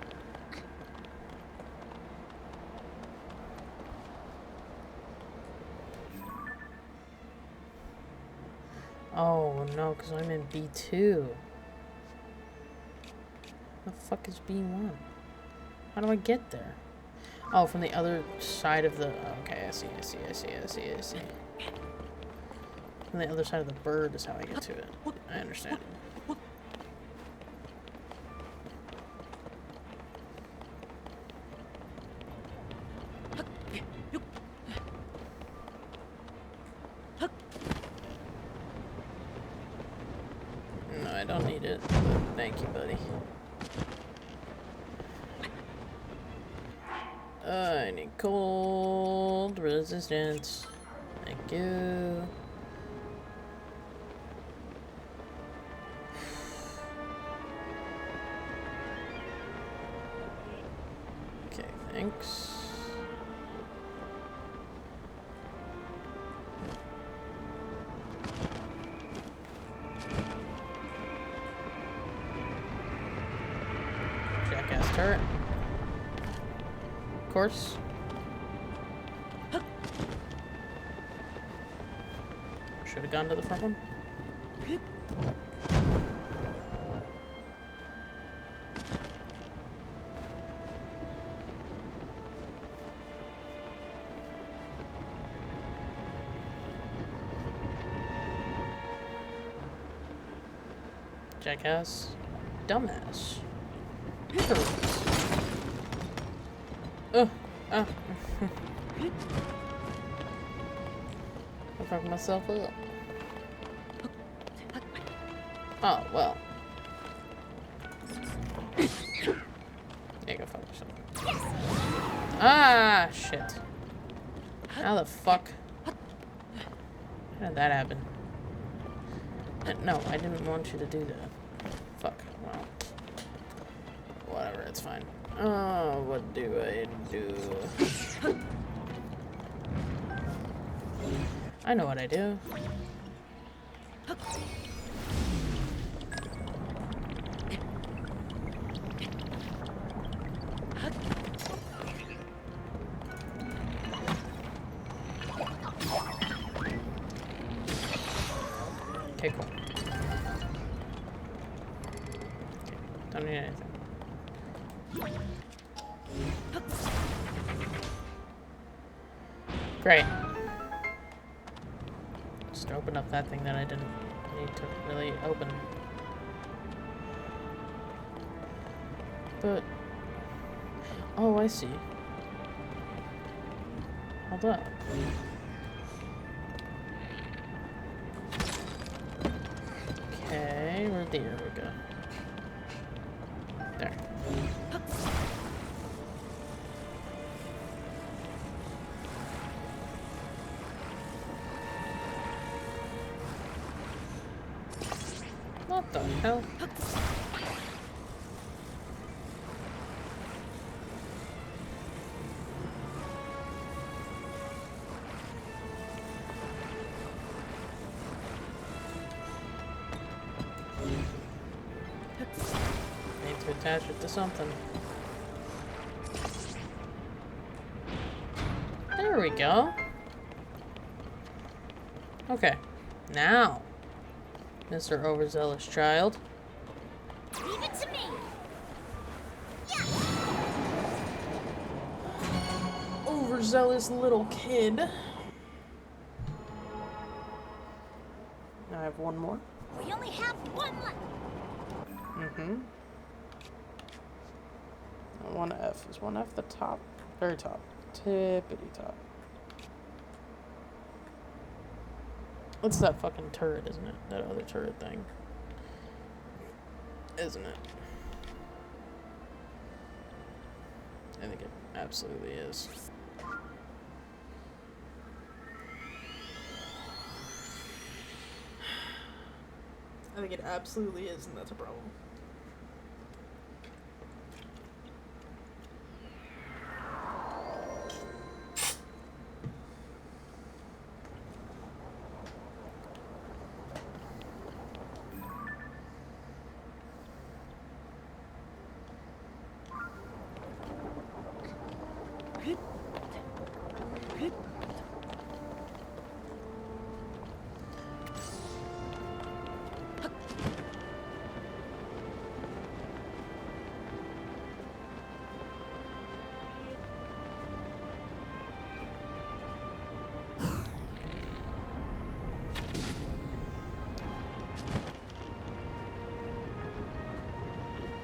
Oh no, because I'm in B2. The fuck is B1? How do I get there? Oh, from the other side of the... Okay, I see. From the other side of the bird is how I get to it. I understand. No, I don't need it. But thank you, buddy. I need cold resistance. Thank you. Okay, thanks. Jackass turret. Of course. Should have gone to the front one. Jackass. Dumbass. Ugh. Ah. I fucked myself up. Oh, well. Yeah, go fuck yourself. Ah, shit. How the fuck? How did that happen? No, I didn't want you to do that. Fuck. Well. Whatever, it's fine. Oh, what do I do? I know what I do. Okay, cool. Okay, don't need anything. Great. Just open up that thing that I didn't need to really open. But... oh, I see. Hold up. Okay, where the arrow go? There. What the hell? Need to attach it to something. There we go. Okay. Now, Mr. Overzealous Child. Leave it to me. Overzealous little kid. I have one more. We only have one left. Mm-hmm. 1F. Is 1F the top? Very top. Tippity top. What's that fucking turret, isn't it? That other turret thing. Isn't it? I think it absolutely is. I think it absolutely is, and that's a problem.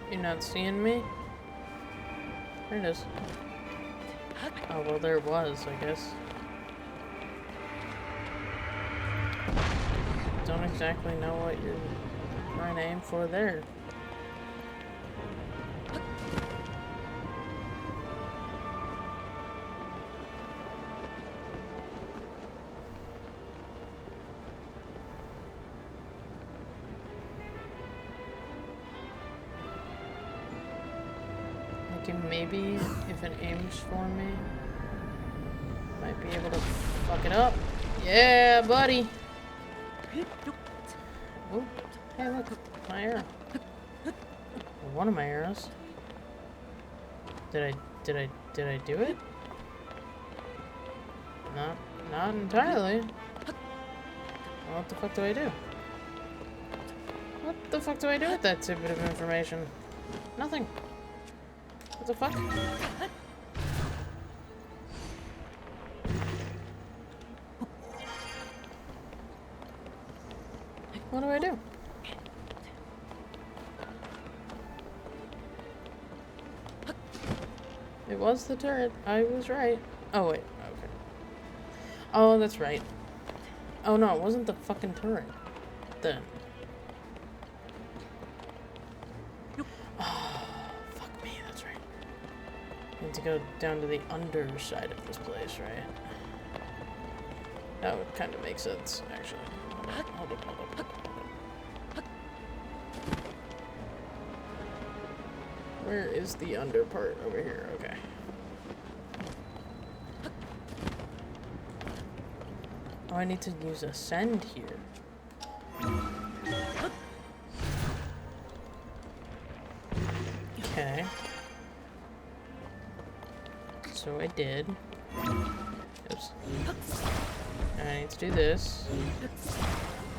You're not seeing me? There it is. Oh, well, there it was, I guess. Don't exactly know what you're trying to aim for there. Maybe if it aims for me, might be able to fuck it up. Yeah, buddy. Oh, hey, look, my arrow. Or one of my arrows. Did I do it? Not entirely. Well, what the fuck do I do? What the fuck do I do with that tidbit of information? Nothing. What the fuck? What do I do? It was the turret. I was right. Oh, wait. Okay. Oh, that's right. Oh, no, it wasn't the fucking turret. Then. Need to go down to the underside of this place, right? That would kind of make sense, actually. Hold up. Where is the under part? Over here, okay. Oh, I need to use ascend here. Okay. So I did. Oops. I need to do this.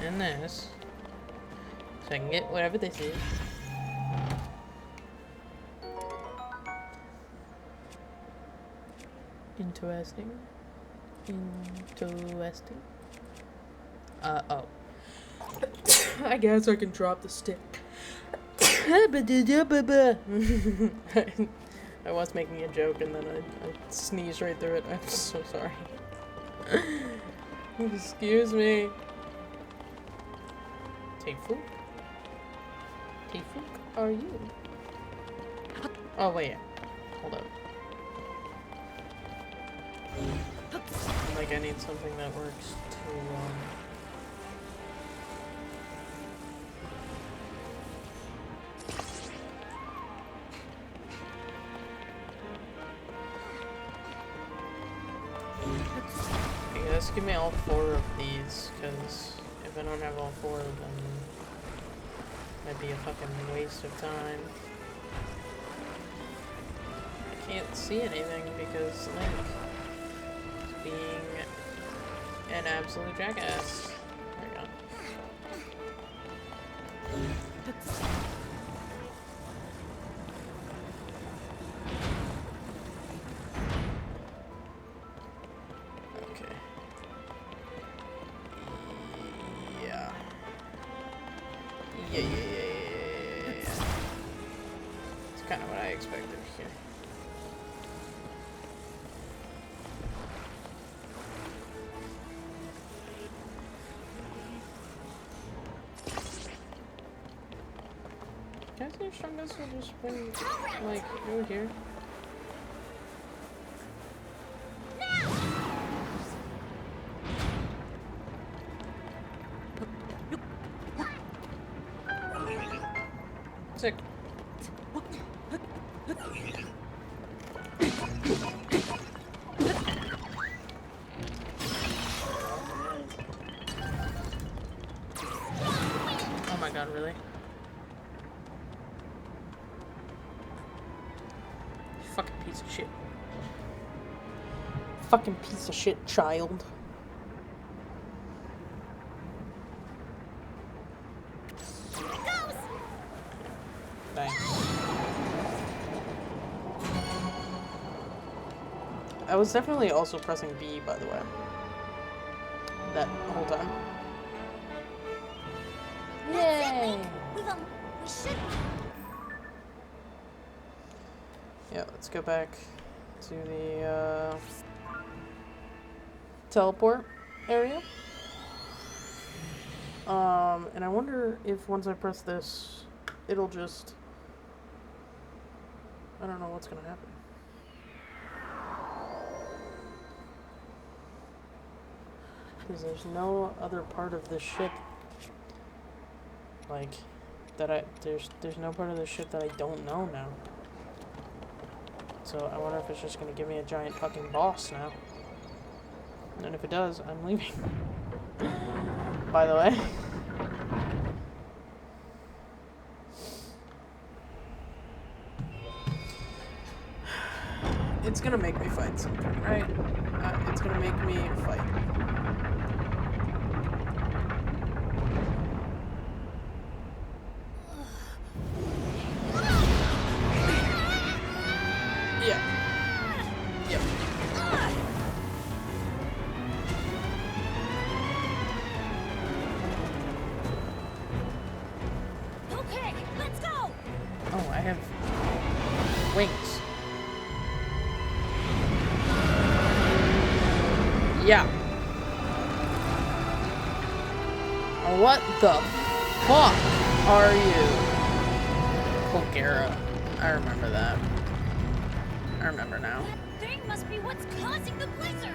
And this. So I can get whatever this is. Interesting. Interesting. Oh. I guess I can drop the stick. I was making a joke and then I sneezed right through it. I'm so sorry. Excuse me. Tefuk? Tefuk, are you? Oh, wait. Hold up. Like, I need something that works to, Let's give me all 4 of these, because if I don't have all 4 of them, that'd be a fucking waste of time. I can't see anything because Link is being an absolute jackass. There we go. Yeah. It's kind of what I expected here. Can I see if Strongest will just bring, like, over here? Sick. Oh my god, really? You fucking piece of shit. Fucking piece of shit child. Here it goes. Thanks. I was definitely also pressing B, by the way. That whole time. That's it, Yay! Link. We should. Yeah, let's go back to the teleport area. And I wonder if once I press this, it'll just... I don't know what's gonna happen. Because there's no other part of this ship, like, that there's no part of this ship that I don't know now. So I wonder if it's just gonna give me a giant fucking boss now. And if it does, I'm leaving. By the way. It's gonna make me fight something, right? It's gonna make me fight. Yeah. Yep. Okay, let's go. Oh, I have wings. Yeah. What the fuck are you? Pulgara. I remember that. I remember now. That thing must be what's causing the blizzard.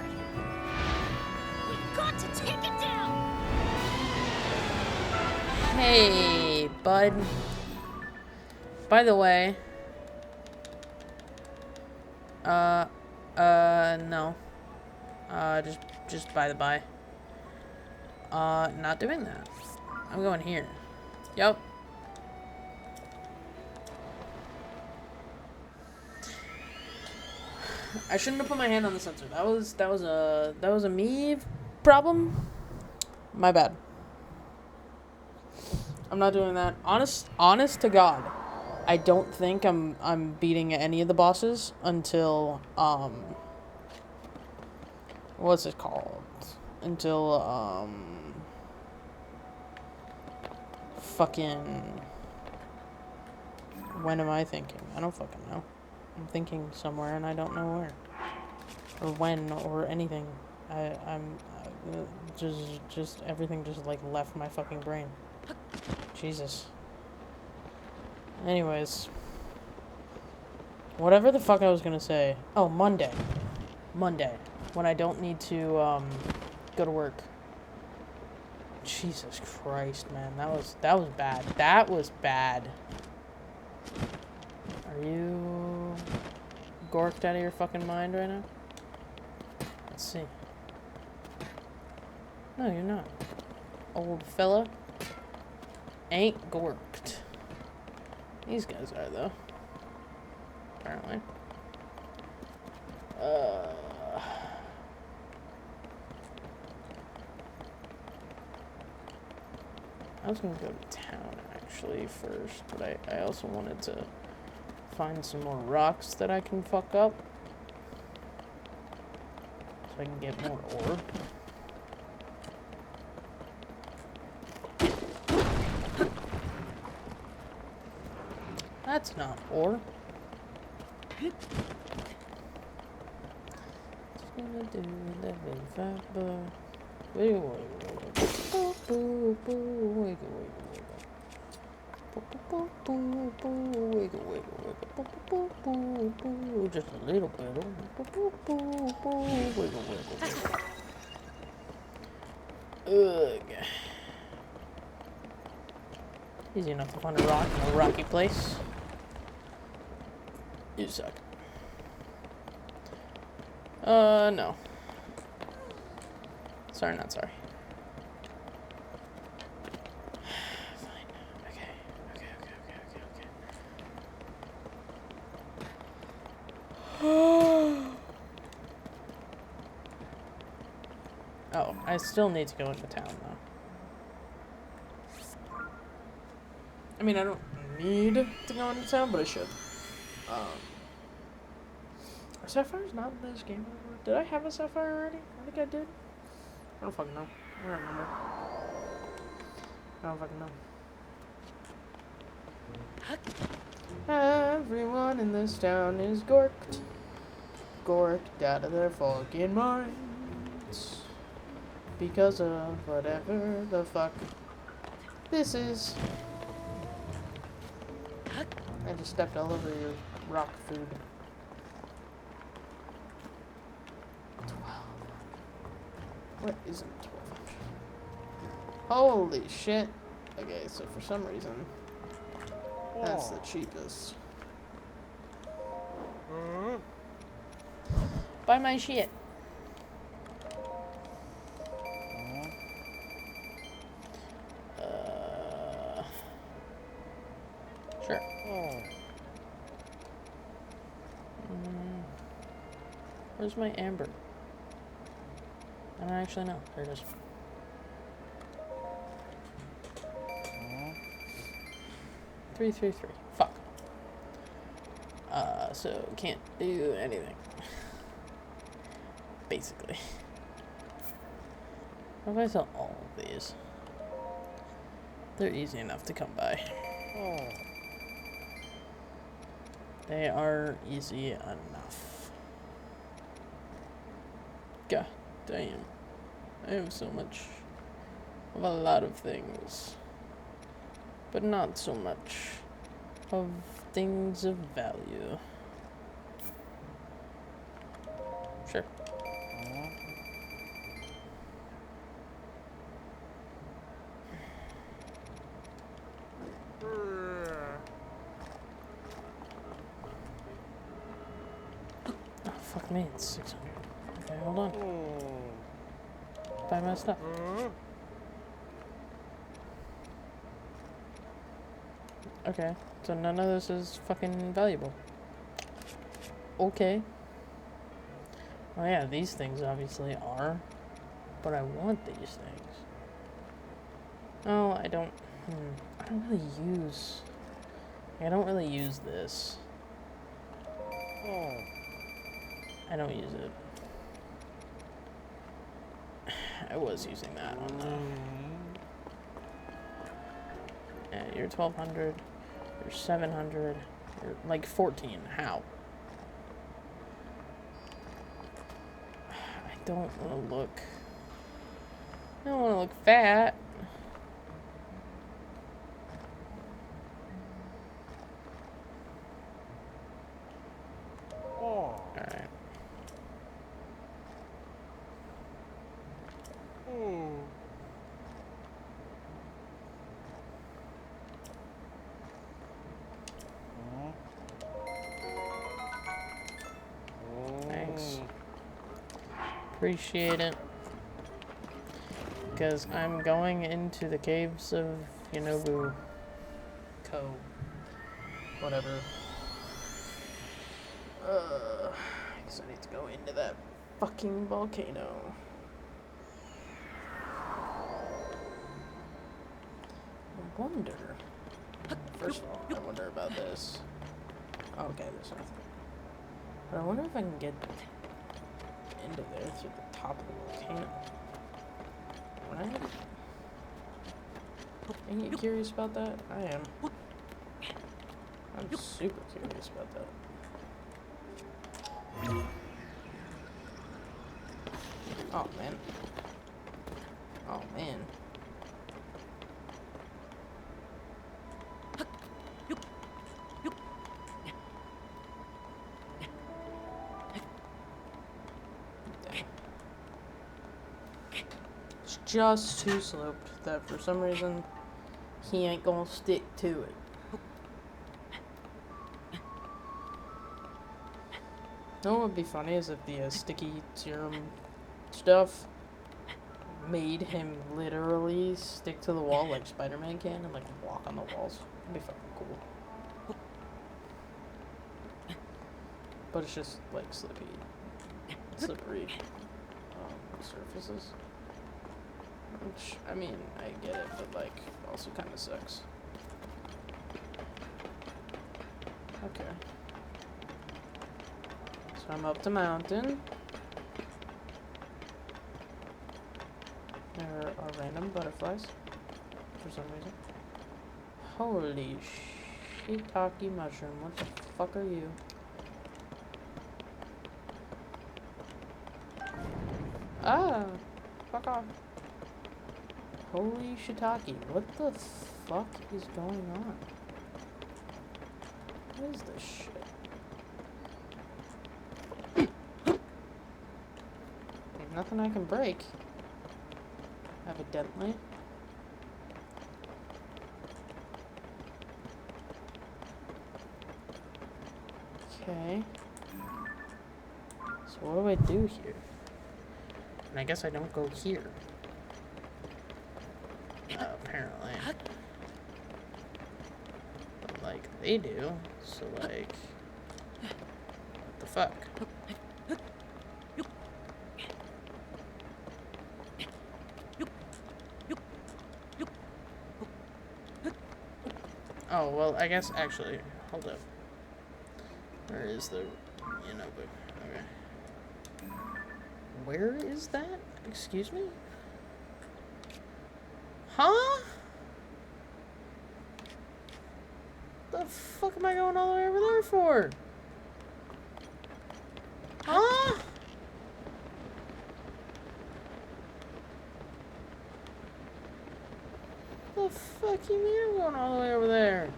We've got to take it down. Hey, bud. By the way. No. Just by the by. Not doing that. I'm going here. Yup. I shouldn't have put my hand on the sensor. That was a me problem. My bad. I'm not doing that. Honest to God, I don't think I'm beating any of the bosses until what's it called? Until fucking when am I thinking? I don't fucking know. I'm thinking somewhere and I don't know where or when or anything. I'm just everything just like left my fucking brain. Jesus. Anyways, whatever the fuck I was gonna say. Oh, Monday, when I don't need to go to work. Jesus Christ, man, that was bad. That was bad. Are you gorked out of your fucking mind right now? Let's see. No, you're not. Old fella. Ain't gorked. These guys are, though. Apparently. I was gonna go to town, actually, first, but I also wanted to find some more rocks that I can fuck up. So I can get more ore. That's not ore. Just gonna do level 5 bar. Wiggle, wiggle, wiggle. Wiggle, wiggle. Just a little bit. Wiggle, wiggle. Ugh. Easy enough to find a rock in a rocky place. You suck. No. Sorry, not sorry. Fine. Okay. Oh, I still need to go into town, though. I mean, I don't need to go into town, but I should. Are sapphires not in this game anymore? Did I have a sapphire already? I think I did. I don't fucking know. I don't remember. I don't fucking know. Everyone in this town is gorked. Gorked out of their fucking minds. Because of whatever the fuck this is. I just stepped all over your rock food. 12. What isn't 1200? Holy shit. Okay, so for some reason, that's the cheapest. Buy my shit. Sure. Where's my amber? I don't actually know. There it is. Three. Fuck. So can't do anything. Basically. What if I sell all of these? They're easy enough to come by. They are easy enough. God damn. I have so much of a lot of things. But not so much of things of value. Sure. Oh, fuck me, it's 600. Okay, hold on. Buy my stuff. Okay, so none of this is fucking valuable. Okay. Oh yeah, these things obviously are. But I want these things. Oh, I don't really use this. I don't use it. I was using that one though. Yeah, you're 1200. You're 700. You're like 14. How? I don't want to look. I don't want to look fat. Alright. Thanks. Appreciate it. Because I'm going into the caves of Yonobu Ko. Whatever. I guess I need to go into that fucking volcano. I wonder. First of all, I wonder about this. Oh, okay, there's nothing. But I wonder if I can get into there through the top of the volcano. Right? Are you curious about that? I am. I'm super curious about that. Oh, man. Oh, man. It's just too sloped that for some reason he ain't gonna stick to it. You know what would be funny is if the sticky serum stuff made him literally stick to the wall like Spider-Man can and like walk on the walls. That'd be fucking cool. But it's just like slippery surfaces. Which, I mean, I get it, but, like, also kind of sucks. Okay. So I'm up the mountain. There are random butterflies, for some reason. Holy shiitake mushroom, what the fuck are you? Ah! Fuck off. Holy shiitake, what the fuck is going on? What is this shit? Ain't nothing I can break. Evidently. Okay. So what do I do here? And I guess I don't go here. Apparently. But, like, they do. So, like... What the fuck? Oh, well, I guess, actually, hold up. Where is the, you know, book? Okay. Where is that? Excuse me? Huh? The fuck am I going all the way over there for? Huh? The fuck you mean I'm going all the way over there?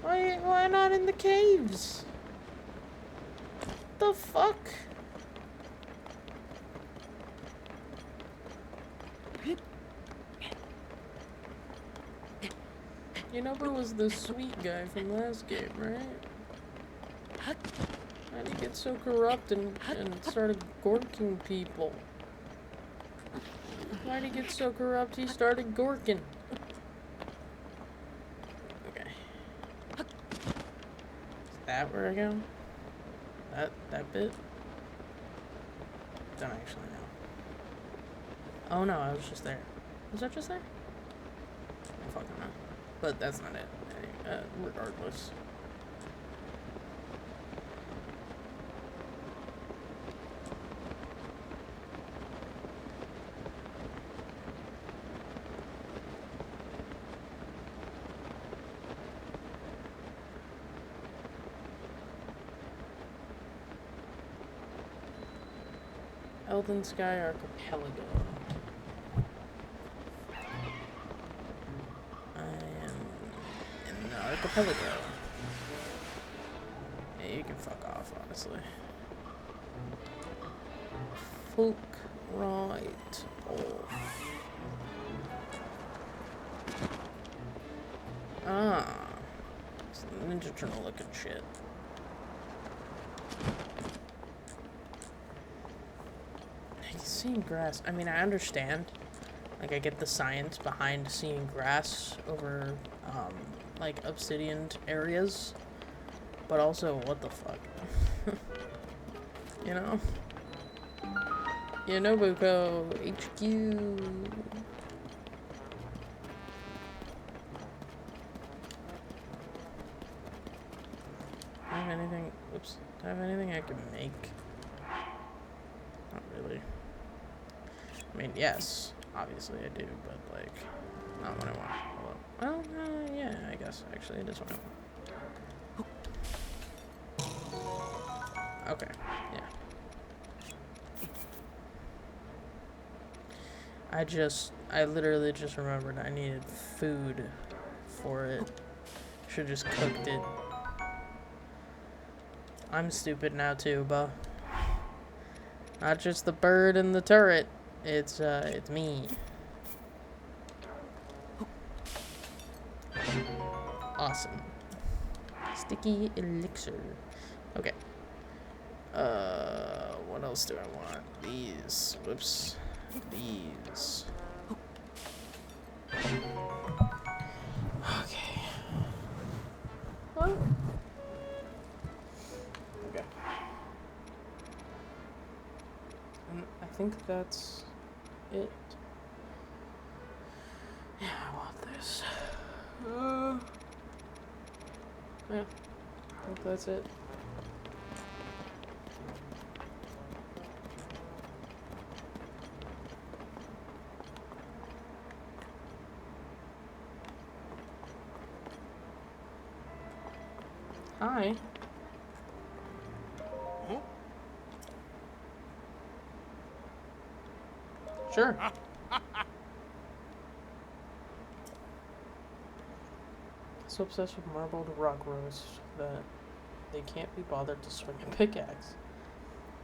Why not in the caves? The fuck? You know who was the sweet guy from last game, right? How'd he get so corrupt and started gorking people? Why'd he get so corrupt he started gorking? Okay. Is that where I go? That bit? Don't actually know. Oh no, I was just there. Was I just there? I don't fucking know. But that's not it. Regardless. Elden Sky Archipelago. I am in the archipelago. Yeah, you can fuck off, honestly. Folk right off. Ah. It's Ninja Turtle looking shit. Seeing grass. I mean, I understand. Like, I get the science behind seeing grass over, like, obsidian areas. But also, what the fuck? You know? Yonobuko HQ. Do I have anything? Oops. Do I have anything I can make? Not really. I mean, yes, obviously I do, but, like, not what I want. Well, yeah, I guess, actually, it is what I want. Okay, yeah. I literally just remembered I needed food for it. Should've just cooked it. I'm stupid now, too, but not just the bird and the turret. It's me. Awesome. Sticky elixir. Okay. What else do I want? These. Whoops. These. Okay. What? Okay. And I think that's it? Yeah, I want this. Yeah, I think that's it. Hi. Huh? Sure. So obsessed with marbled rock roast that they can't be bothered to swing a pickaxe.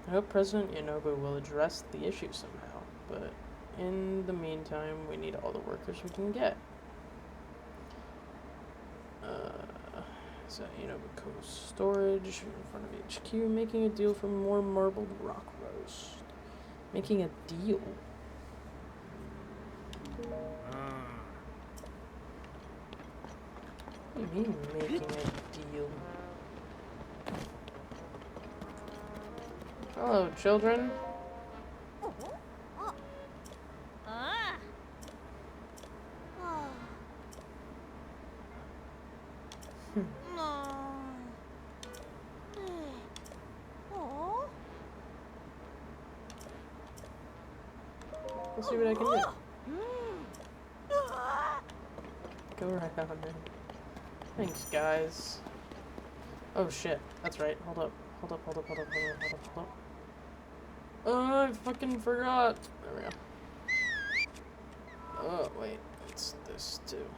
I hope President Yonobu will address the issue somehow, but in the meantime, we need all the workers we can get. So Yonobu Coast Storage in front of HQ, making a deal for more marbled rock roast. Making a deal? What do you mean making a deal? Hello, children. Ah. Oh. No. Oh. Let's see what I can do. Go right on in. Thanks, guys. Oh shit, that's right. Hold up. Hold up, hold up, hold up, hold up, hold up, hold up. Oh, I fucking forgot. There we go. Oh, wait. It's this too.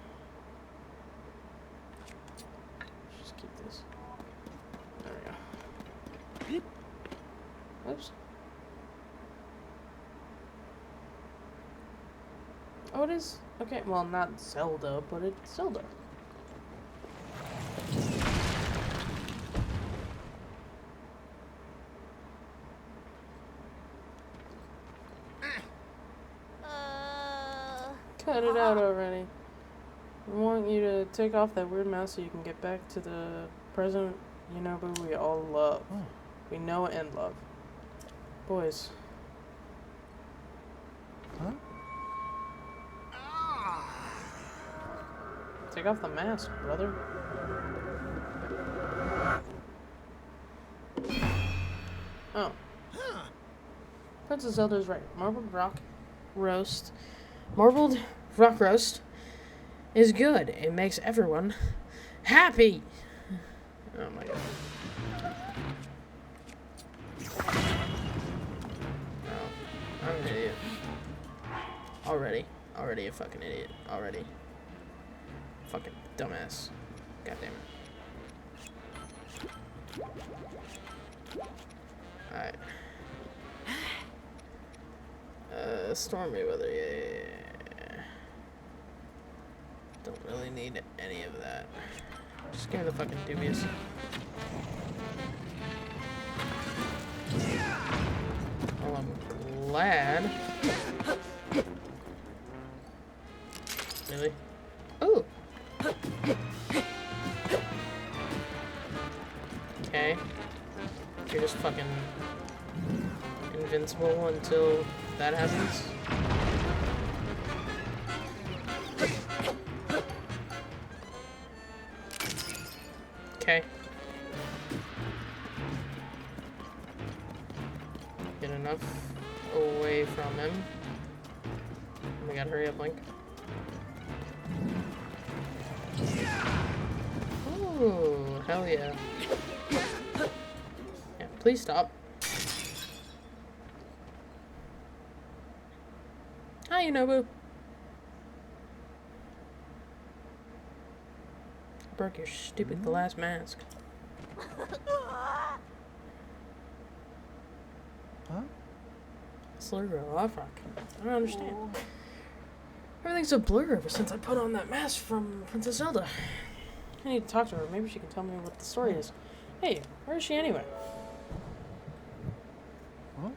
Just keep this. There we go. Oops. Oh, it is? Okay, well, not Zelda, but it's Zelda. Cut it out already. We want you to take off that weird mask so you can get back to the President Yonobu we all love. We know and love. Boys. Huh? Take off the mask, brother. Oh. Princess Zelda's right. Marbled rock roast is good. It makes everyone happy. Oh my god. Oh, I'm an idiot. Already a fucking idiot. Already. Fucking dumbass. God damn it. Alright. Stormy weather, yeah. Don't really need any of that. Just give me the fucking dubious. Well, I'm glad. Really? Ooh! Okay. You're just fucking invincible until that happens. Okay. Get enough away from him. Oh my god, hurry up, Link. Ooh, hell yeah. Yeah, please stop. Hi, Yonobu. Broke your stupid glass mask. Huh? Slur, oh fuck. I don't understand. Everything's so blurry ever since I put on that mask from Princess Zelda. I need to talk to her. Maybe she can tell me what the story is. Hey, where is she anyway? Huh?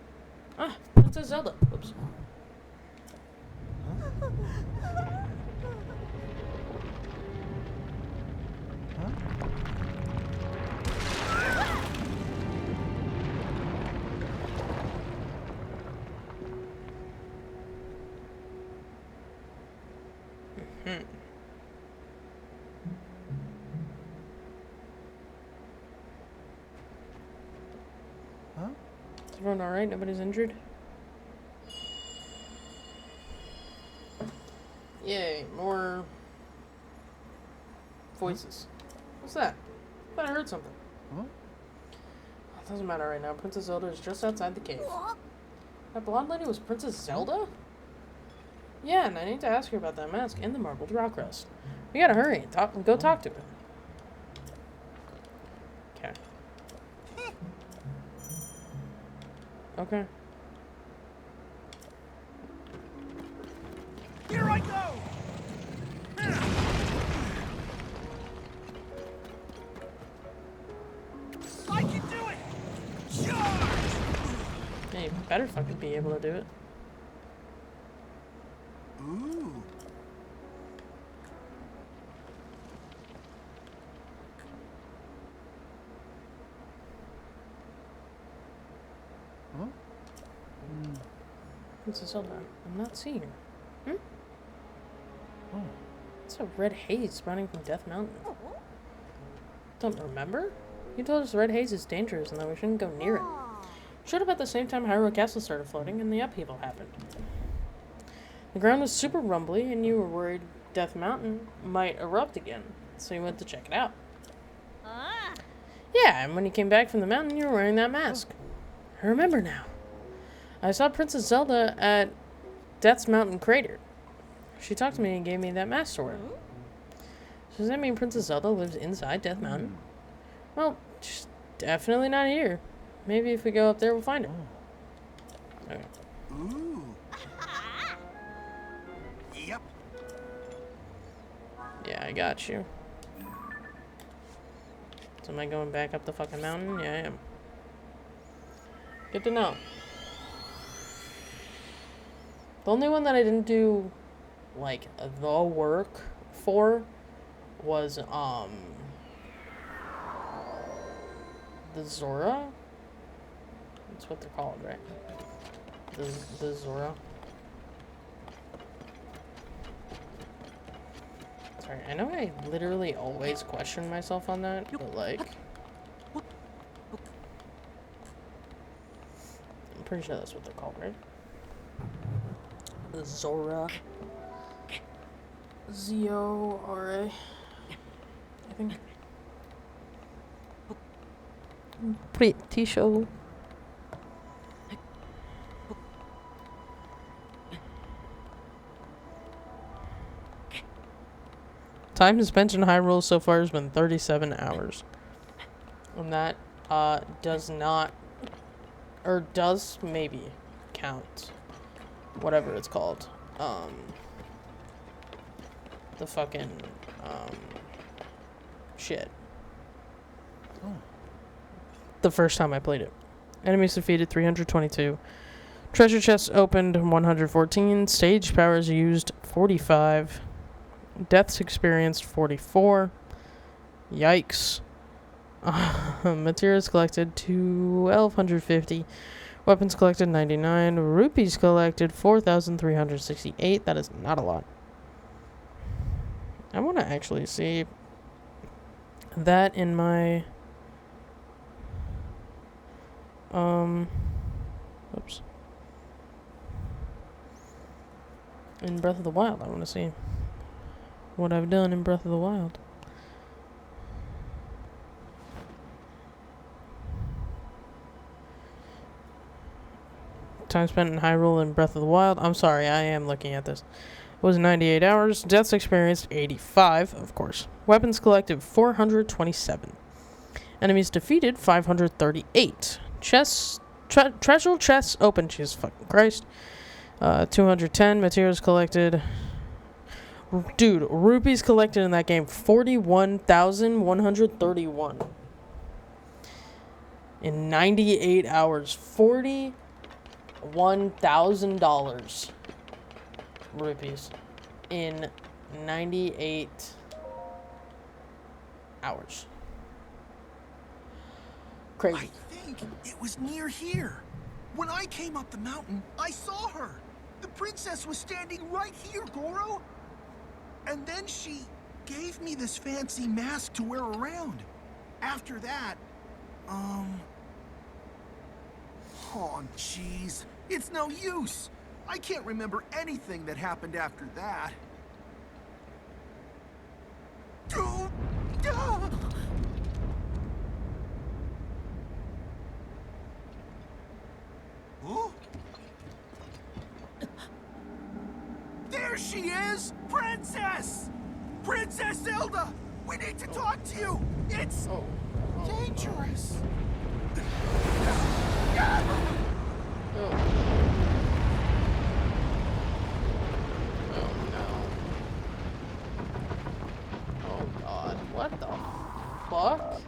Ah, Princess Zelda. Oops. Huh? Is everyone alright? Nobody's injured? Yay, more voices. What's that? I thought I heard something. Huh? It doesn't matter right now. Princess Zelda is just outside the cave. That blonde lady was Princess Zelda? Yeah, and I need to ask her about that mask and the marbled rock crest. We gotta hurry. Go talk to her. Okay. Okay. Here I go! I can do it! Charge! Yeah, you better fucking be able to do it. Ooh. Huh? Princess Zelda, I'm not seeing her. Hmm? Oh. It's a red haze spawning from Death Mountain. Don't remember? You told us red haze is dangerous and that we shouldn't go near it. Showed up at the same time Hyrule Castle started flooding and the upheaval happened. The ground was super rumbly and you were worried Death Mountain might erupt again, so you went to check it out. Yeah, and when you came back from the mountain, you were wearing that mask. I remember now. I saw Princess Zelda at Death's Mountain Crater. She talked to me and gave me that mask to wear. So does that mean Princess Zelda lives inside Death Mountain? Well, she's definitely not here. Maybe if we go up there, we'll find her. Okay. Ooh. Yep. Yeah, I got you. So am I going back up the fucking mountain? Yeah, I am. Good to know. The only one that I didn't do, like, the work for was, the Zora? That's what they're called, right? The Zora. Sorry, I know I literally always question myself on that, but, like, I'm pretty sure that's what they're called, right? The Zora. Z-O-R-A. I think. Pretty sure. Time spent in Hyrule so far has been 37 hours. And that does not, or does maybe count, whatever it's called. The fucking, shit. Oh. The first time I played it. Enemies defeated 322. Treasure chests opened 114. Stage powers used 45. Deaths experienced 44. Yikes. Materials collected 1,250. Weapons collected 99. Rupees collected 4,368. That is not a lot. I want to actually see that in my oops. In Breath of the Wild, I want to see what I've done in Breath of the Wild. Time spent in Hyrule and Breath of the Wild. I'm sorry, I am looking at this. It was 98 hours. Deaths experienced 85, of course. Weapons collected 427. Enemies defeated 538. Treasure chests open. Jesus fucking Christ. 210 materials collected. Dude, rupees collected in that game 41,131 in 98 hours. $41,000 rupees in 98 hours. Crazy. I think it was near here. When I came up the mountain, I saw her. The princess was standing right here, Goro. And then she gave me this fancy mask to wear around. After that, oh, jeez. It's no use. I can't remember anything that happened after that. Oh, ah! Huh? There she is! Princess! Princess Zelda! We need to talk to you! It's dangerous! Oh god, what the fuck?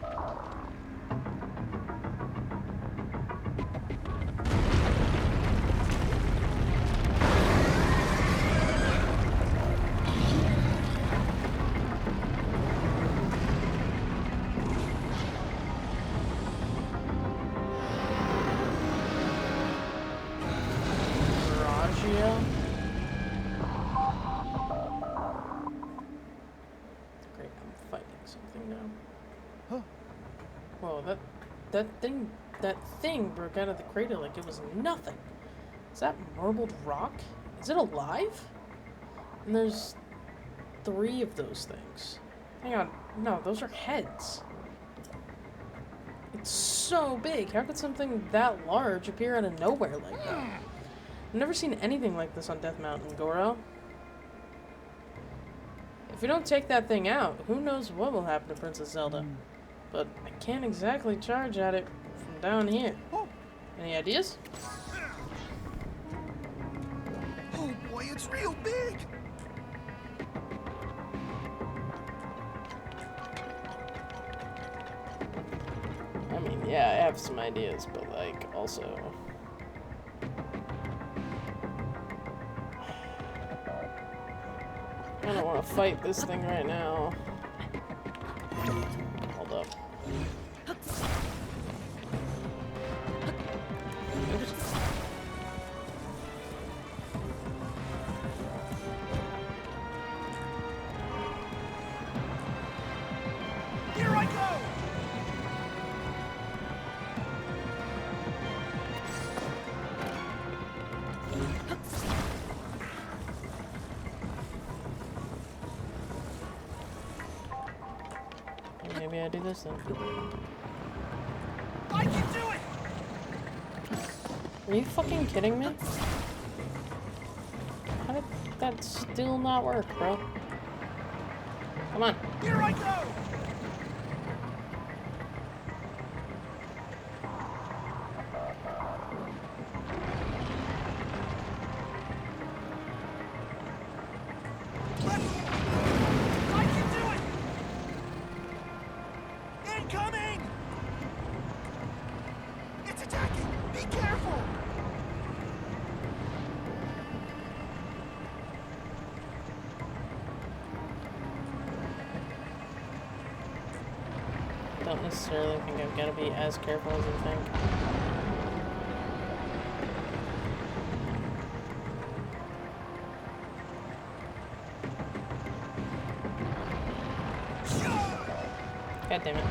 Great, I'm fighting something now. Huh. Whoa, that thing broke out of the crater like it was nothing. Is that marbled rock? Is it alive? And there's 3 of those things. Hang on, no, those are heads. It's so big. How could something that large appear out of nowhere like that? I've never seen anything like this on Death Mountain, Goro. If we don't take that thing out, who knows what will happen to Princess Zelda. But I can't exactly charge at it from down here. Any ideas? Oh boy, it's real big! I mean, yeah, I have some ideas, but like, also... I don't want to fight this thing right now. Hold up. Here I go! Maybe I do this then. I can do it! Are you fucking kidding me? How did that still not work, bro? Come on. Here I go! I can do it! Incoming! It's attacking! Be careful! I don't necessarily think I've got to be as careful as you think. God damn it.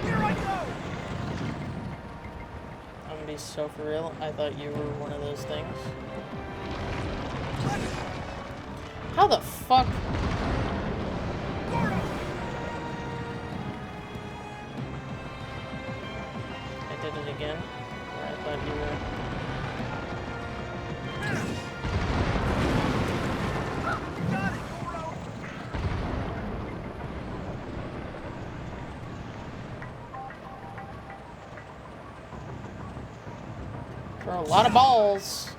Here I go! I'm gonna be so for real. I thought you were one of those things. How the fuck? I did it again. Where I thought you were. Got it, Goro! Throw a lot of balls.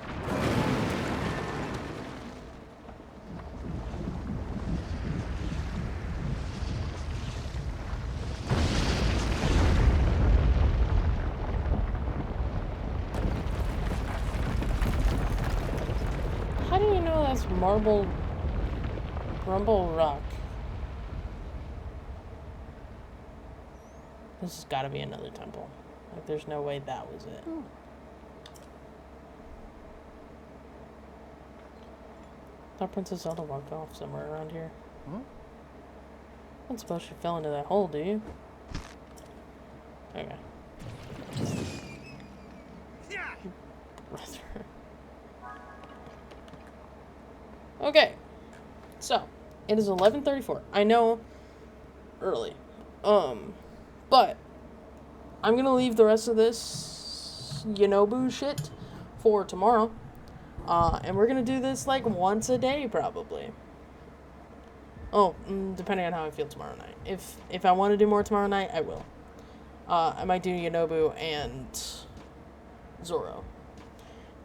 How do you know that's marble rumble rock? This has got to be another temple. Like, there's no way that was it. thought Princess Zelda walked off somewhere around here. Huh? Don't suppose she fell into that hole, do you? Okay. Yeah. Okay. So, it is 11:34. I know early. But I'm gonna leave the rest of this Yonobu shit for tomorrow. And we're gonna do this like once a day probably. Oh, depending on how I feel tomorrow night. If I want to do more tomorrow night, I will. I might do Yonobu and Zoro.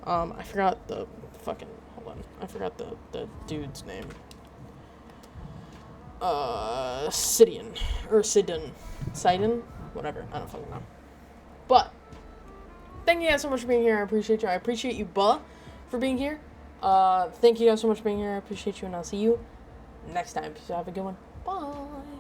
I forgot the fucking, hold on. I forgot the dude's name. Sidon. Or Sidon. Sidon? Whatever. I don't fucking know. But, thank you guys so much for being here. I appreciate you. I appreciate you, Buh, for being here. Thank you guys so much for being here. I appreciate you, and I'll see you next time. So have a good one. Bye.